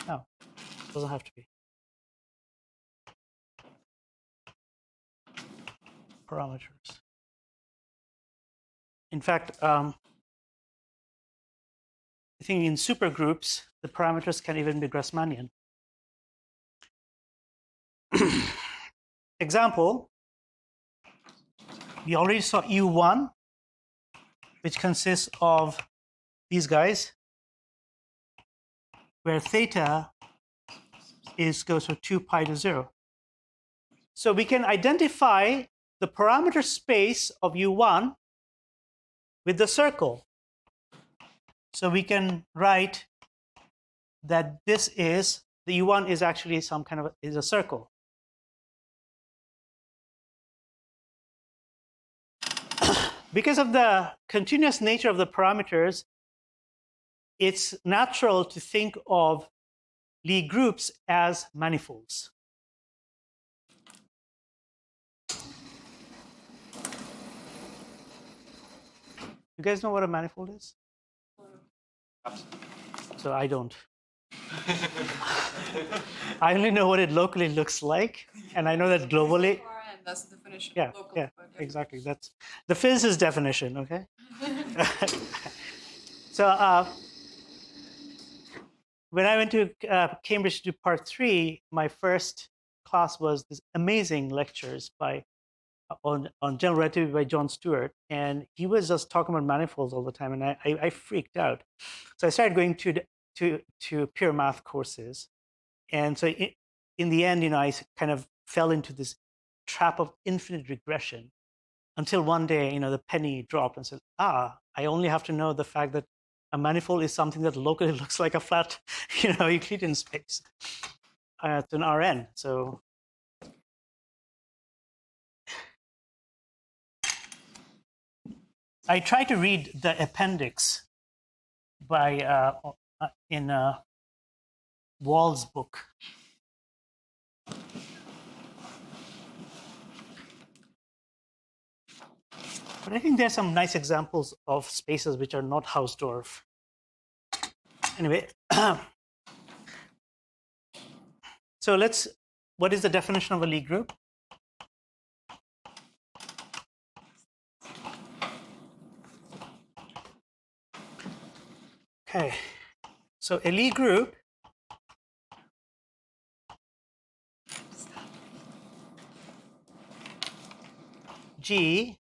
No, doesn't have to be. Parameters. In fact, I think in supergroups, the parameters can even be Grassmannian. Example, we already saw U1, which consists of these guys, where theta goes from 2 pi to 0. So we can identify the parameter space of U1 with the circle. So we can write that this is, the U1 is actually some kind of, is a circle. Because of the continuous nature of the parameters, it's natural to think of Lie groups as manifolds. You guys know what a manifold is? So I don't. I only know what it locally looks like, and I know that globally. That's the definition. Yeah, Locally, yeah, exactly. That's the physicist definition. Okay. So when I went to Cambridge to do part 3, my first class was this amazing lectures by on general relativity by John Stewart, and he was just talking about manifolds all the time, and I freaked out. So I started going to pure math courses, and so in the end, I kind of fell into this trap of infinite regression until one day, the penny dropped and said, I only have to know the fact that a manifold is something that locally looks like a flat, Euclidean space. It's an Rn. So I tried to read the appendix by in Wall's book. But I think there's some nice examples of spaces which are not Hausdorff. Anyway, so what is the definition of a Lie group? Okay, so a Lie group G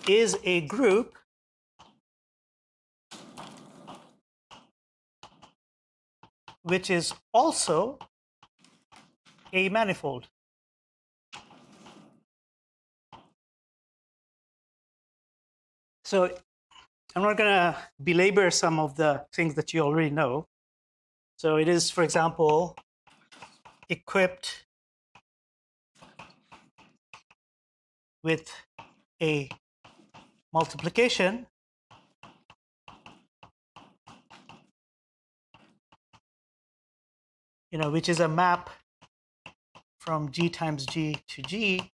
is a group which is also a manifold. So I'm not going to belabor some of the things that you already know. So it is, for example, equipped with a multiplication which is a map from G times G to G,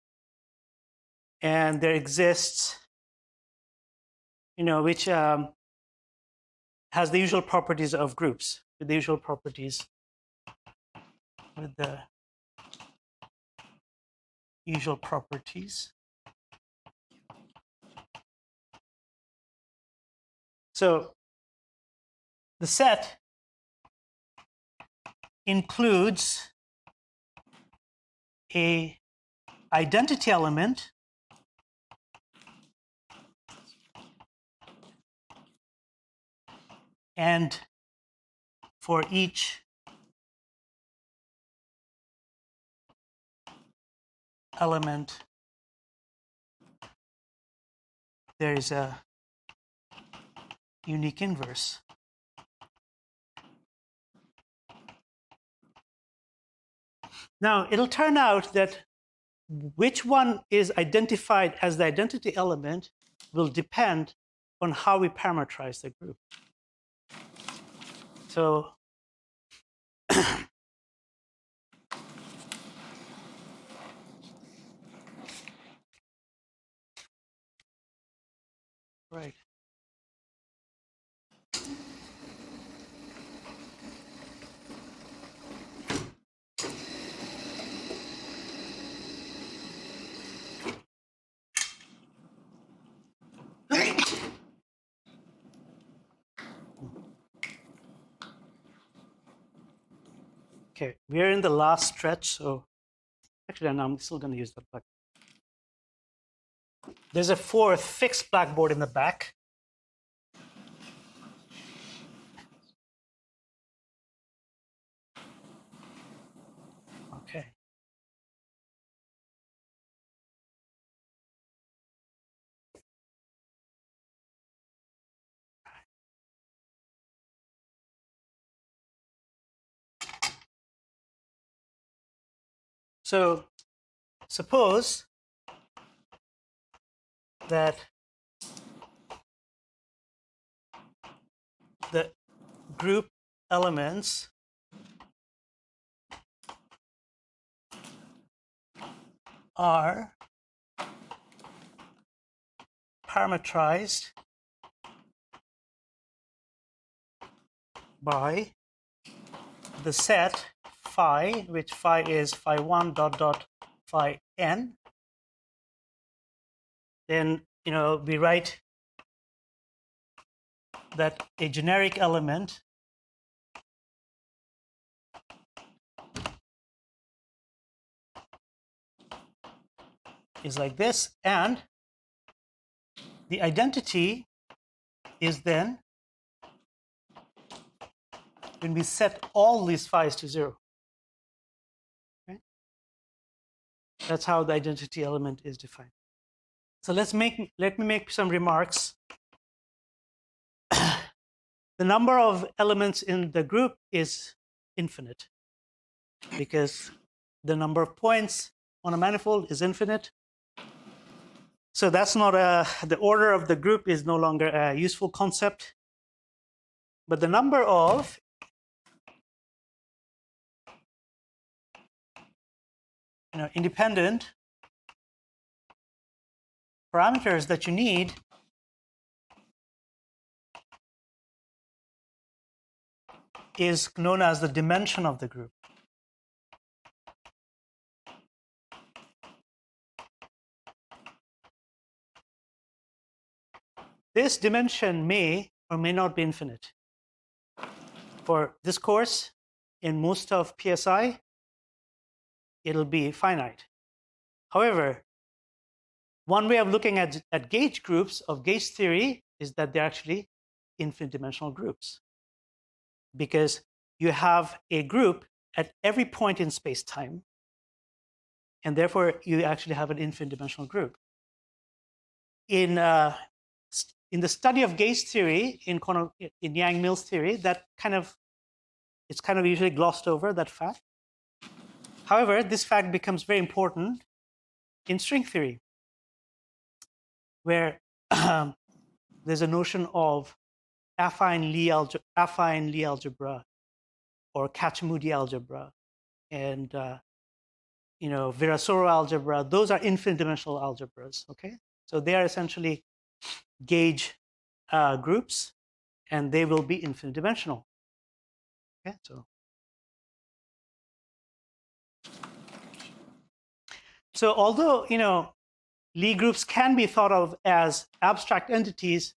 and there exists, which has the usual properties of groups, with the usual properties, So the set includes a identity element and for each element there is a unique inverse. Now, it'll turn out that which one is identified as the identity element will depend on how we parameterize the group. So right. Okay, we're in the last stretch, so actually I'm still going to use the black. There's a fourth fixed blackboard in the back. Okay. So suppose that the group elements are parametrized by the set phi, which phi is phi1 dot dot phi n. Then we write that a generic element is like this, and the identity is then when we set all these phi's to 0. Okay? That's how the identity element is defined. So let me make some remarks. The number of elements in the group is infinite because the number of points on a manifold is infinite. So that's not the order of the group is no longer a useful concept. But the number of independent parameters that you need is known as the dimension of the group. This dimension may or may not be infinite. For this course, in most of PSI, it'll be finite. However, One way of looking at gauge groups of gauge theory is that they're actually infinite dimensional groups, because you have a group at every point in space-time, and therefore you actually have an infinite dimensional group. In the study of gauge theory in Yang-Mills theory, it's kind of usually glossed over, that fact. However, this fact becomes very important in string theory, where there's a notion of affine Lie algebra or Kac-Moody algebra, and Virasoro algebra. Those are infinite dimensional algebras. Okay, so they are essentially gauge groups, and they will be infinite dimensional. Okay, so although Lie groups can be thought of as abstract entities,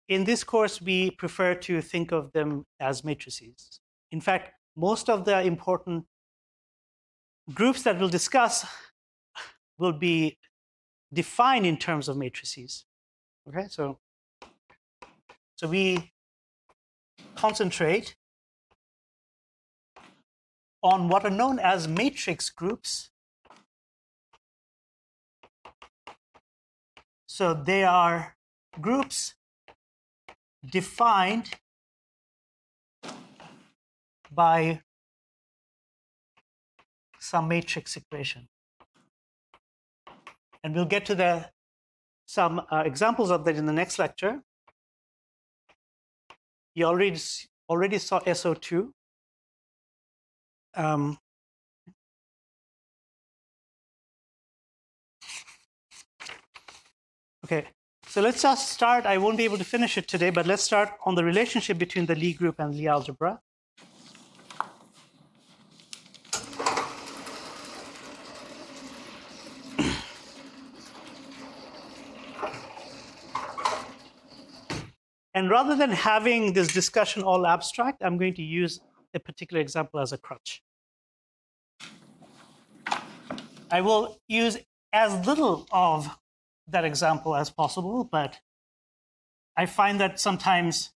in this course we prefer to think of them as matrices. In fact, most of the important groups that we'll discuss will be defined in terms of matrices. Okay, so we concentrate on what are known as matrix groups. So they are groups defined by some matrix equation. And we'll get to some examples of that in the next lecture. You already saw SO2. Okay, so let's just start. I won't be able to finish it today, but let's start on the relationship between the Lie group and Lie algebra. And rather than having this discussion all abstract, I'm going to use a particular example as a crutch. I will use as little of that example as possible, but I find that sometimes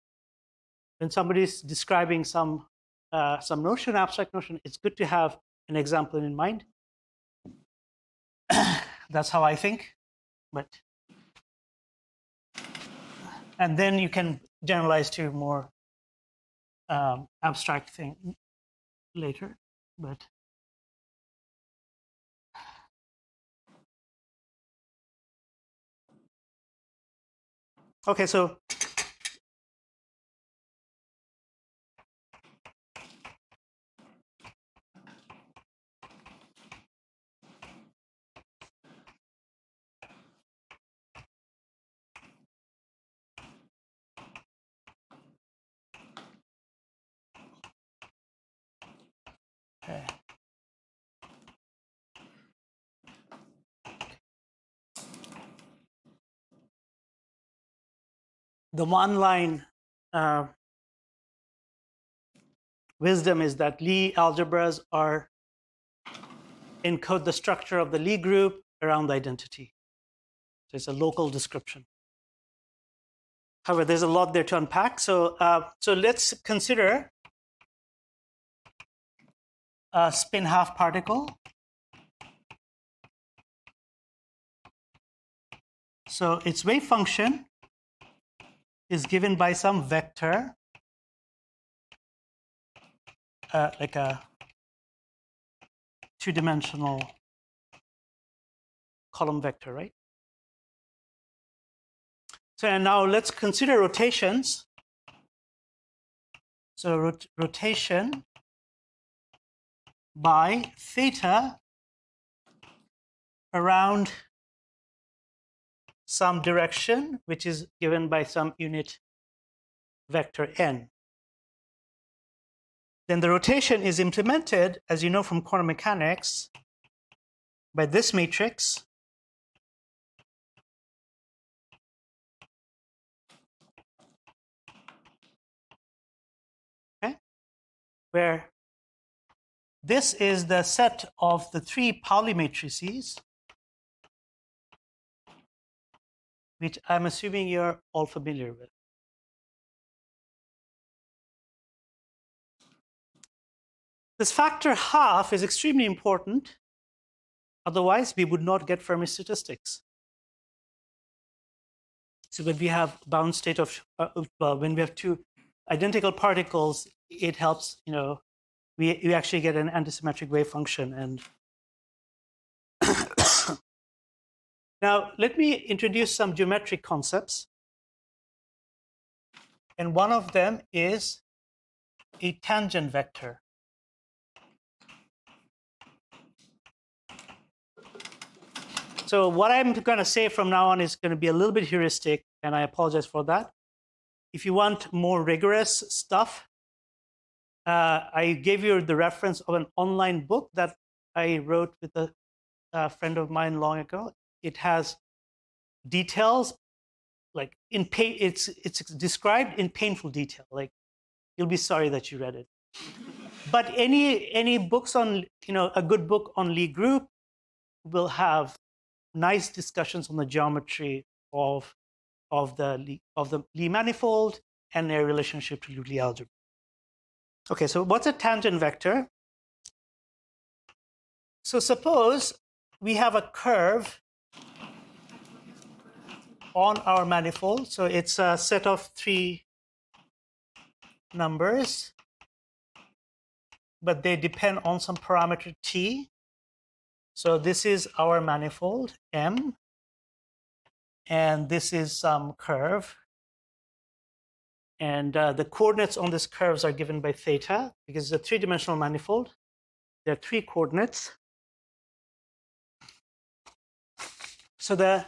when somebody's describing some notion, abstract notion, it's good to have an example in mind. That's how I think, and then you can generalize to more abstract thing later. But okay, so okay. The one-line wisdom is that Lie algebras encode the structure of the Lie group around the identity. So it's a local description. However, there's a lot there to unpack. So let's consider a spin half particle. So its wave function is given by some vector, like a two-dimensional column vector, right? So and now let's consider rotations. So rotation by theta around some direction, which is given by some unit vector n. Then the rotation is implemented, as you know from quantum mechanics, by this matrix. Okay? Where this is the set of the three Pauli matrices which I'm assuming you're all familiar with. This factor half is extremely important. Otherwise, we would not get Fermi statistics. So when we have bound state of, when we have two identical particles, it helps, we actually get an antisymmetric wave function. And now let me introduce some geometric concepts. And one of them is a tangent vector. So what I'm going to say from now on is going to be a little bit heuristic, and I apologize for that. If you want more rigorous stuff, I gave you the reference of an online book that I wrote with a friend of mine long ago. It has details, like in pain. It's described in painful detail. Like you'll be sorry that you read it. But any books on, a good book on Lie group will have nice discussions on the geometry of the Lie manifold and their relationship to Lie algebra. Okay, so what's a tangent vector? So suppose we have a curve on our manifold. So it's a set of 3 numbers, but they depend on some parameter t. So this is our manifold M, and this is some curve. And the coordinates on this curves are given by theta, because it's a 3-dimensional manifold. There are 3 coordinates. So the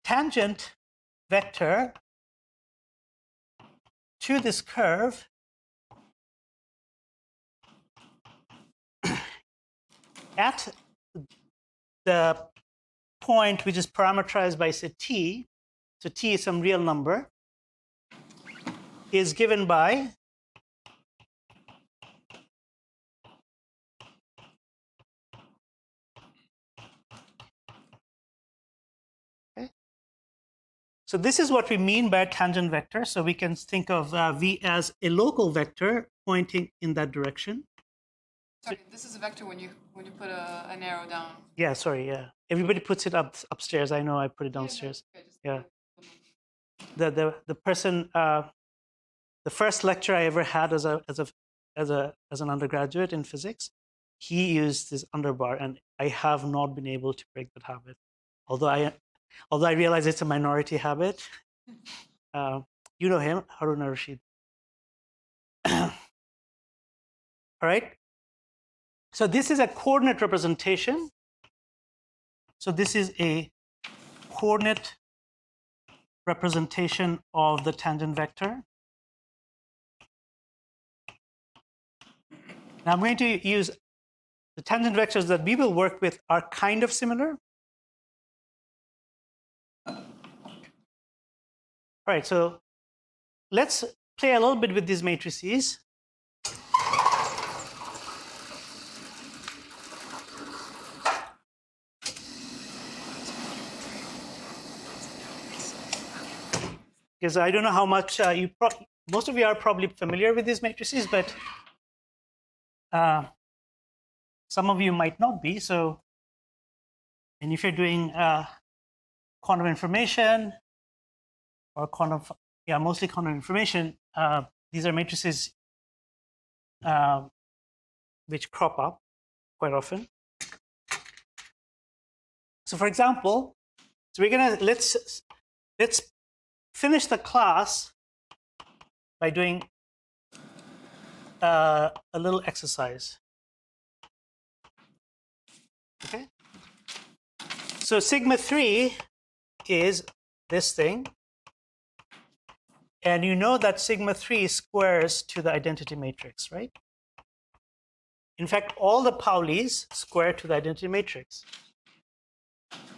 tangent vector to this curve at the point which is parameterized by, say, t, so t is some real number, is given by So this is what we mean by a tangent vector. So we can think of v as a local vector pointing in that direction. Sorry, this is a vector when you put an arrow down. Yeah, sorry, yeah. Everybody puts it upstairs. I know I put it downstairs. Yeah. The person, the first lecture I ever had as an undergraduate in physics, he used this underbar, and I have not been able to break that habit. Although I realize it's a minority habit. You know him, Harun Rashid. All right. So this is a coordinate representation. So this is a coordinate representation of the tangent vector. Now I'm going to use the tangent vectors that we will work with are kind of similar. All right, so let's play a little bit with these matrices. Because I don't know how much most of you are probably familiar with these matrices, but some of you might not be. So, and if you're doing quantum information or mostly quantum information, these are matrices which crop up quite often. So, for example, so we're gonna let's finish the class by doing a little exercise. Okay. So sigma 3 is this thing. And you know that sigma 3 squares to the identity matrix, right? In fact, all the Paulis square to the identity matrix.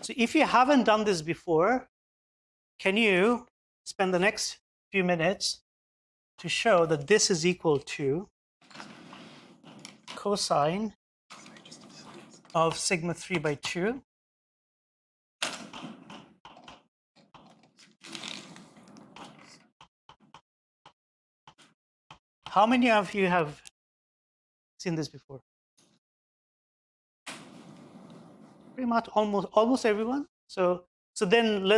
So if you haven't done this before, can you spend the next few minutes to show that this is equal to cosine of sigma 3 by 2 How many of you have seen this before? Pretty much almost everyone. So then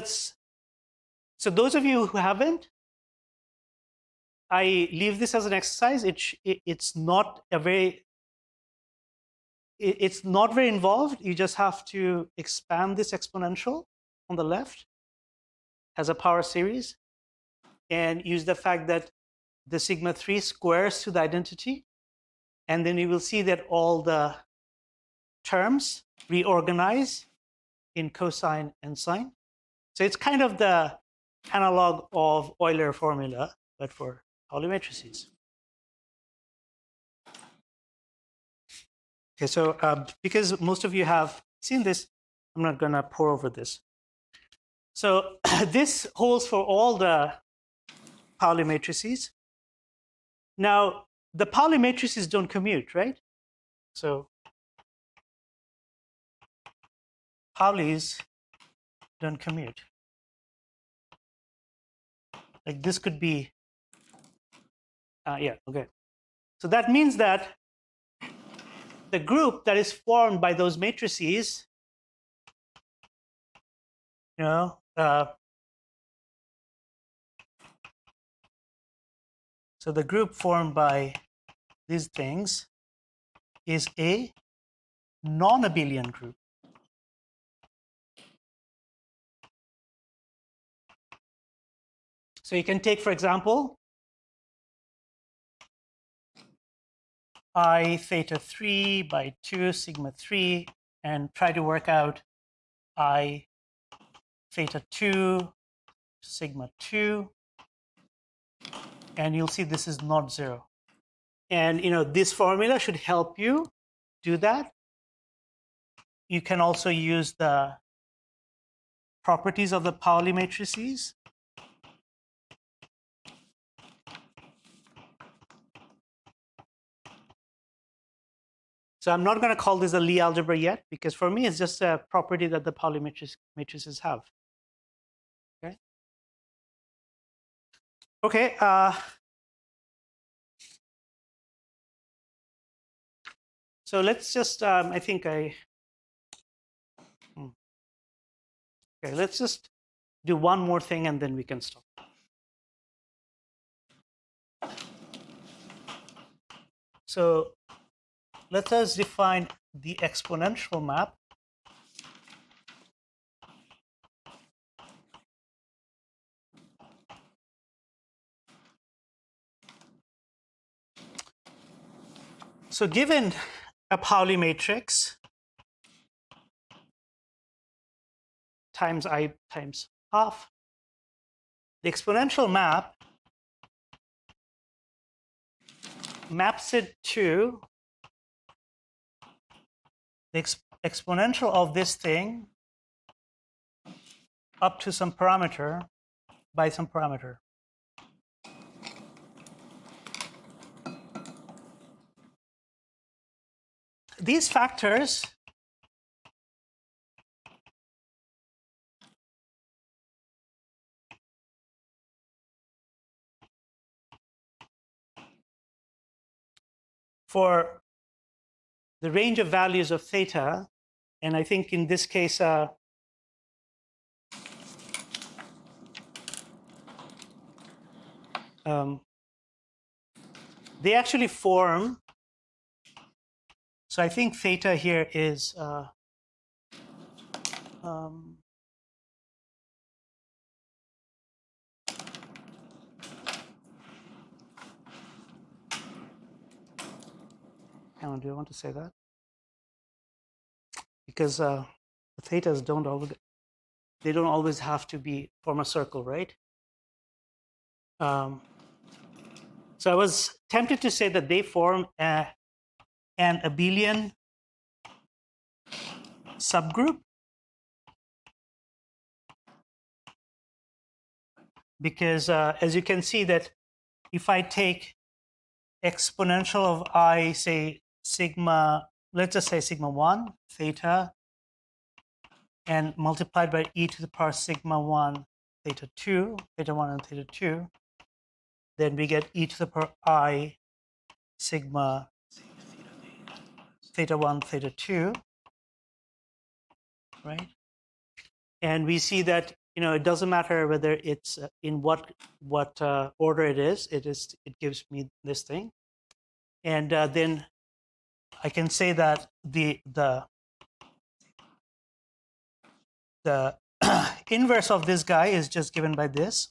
so those of you who haven't, I leave this as an exercise. It's not very involved. You just have to expand this exponential on the left as a power series and use the fact that the sigma 3 squares to the identity. And then you will see that all the terms reorganize in cosine and sine. So it's kind of the analog of Euler formula, but for Pauli matrices. Okay, so because most of you have seen this, I'm not going to pour over this. So this holds for all the Pauli matrices. Now, the Pauli matrices don't commute, right? So Paulis don't commute. Like this could be, yeah, okay. So that means that the group that is formed by those matrices, you know, so the group formed by these things is a non-abelian group. So you can take, for example, I theta 3 by 2 sigma 3 and try to work out I theta 2 sigma 2, and you'll see this is not 0. And you know, this formula should help you do that. You can also use the properties of the Pauli matrices. So I'm not going to call this a Lie algebra yet, because for me it's just a property that the Pauli matrices have. Okay. Okay. So let's just, I think okay, let's just do one more thing and then we can stop. So let us define the exponential map. So given a Pauli matrix times I times half, the exponential map maps it to the exponential of this thing up to some parameter by some parameter. These factors for the range of values of theta, and I think in this case, they actually form. So I think theta here is hang on, do I want to say that? Because the thetas don't always have to form a circle, right? So I was tempted to say that they form an abelian subgroup, because as you can see that if I take exponential of I, say sigma, let's just say sigma 1 theta, and multiplied by e to the power sigma 1 theta 2, theta 1 and theta 2, then we get e to the power I sigma theta 1, theta 2, right? And we see that it doesn't matter whether it's in what order it is. It gives me this thing, and then I can say that the inverse of this guy is just given by this.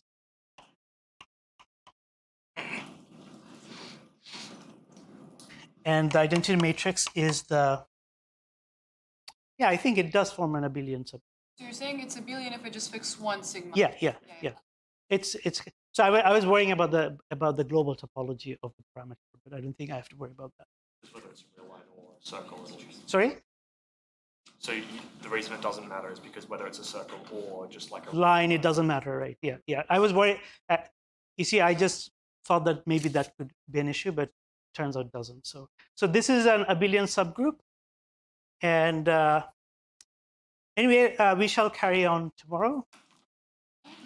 And the identity matrix is I think it does form an abelian subgroup. So you're saying it's abelian if I just fix one sigma? Yeah. It's so I was worrying about the global topology of the parameter, but I don't think I have to worry about that. Whether it's a real line or a circle. Sorry? So the reason it doesn't matter is because whether it's a circle or just like a line, it doesn't matter, right? Yeah. I was worried. You see, I just thought that maybe that could be an issue, but turns out it doesn't. So this is an abelian subgroup, and anyway, we shall carry on tomorrow,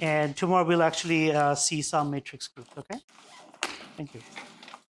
and tomorrow we'll actually see some matrix groups. Okay, thank you.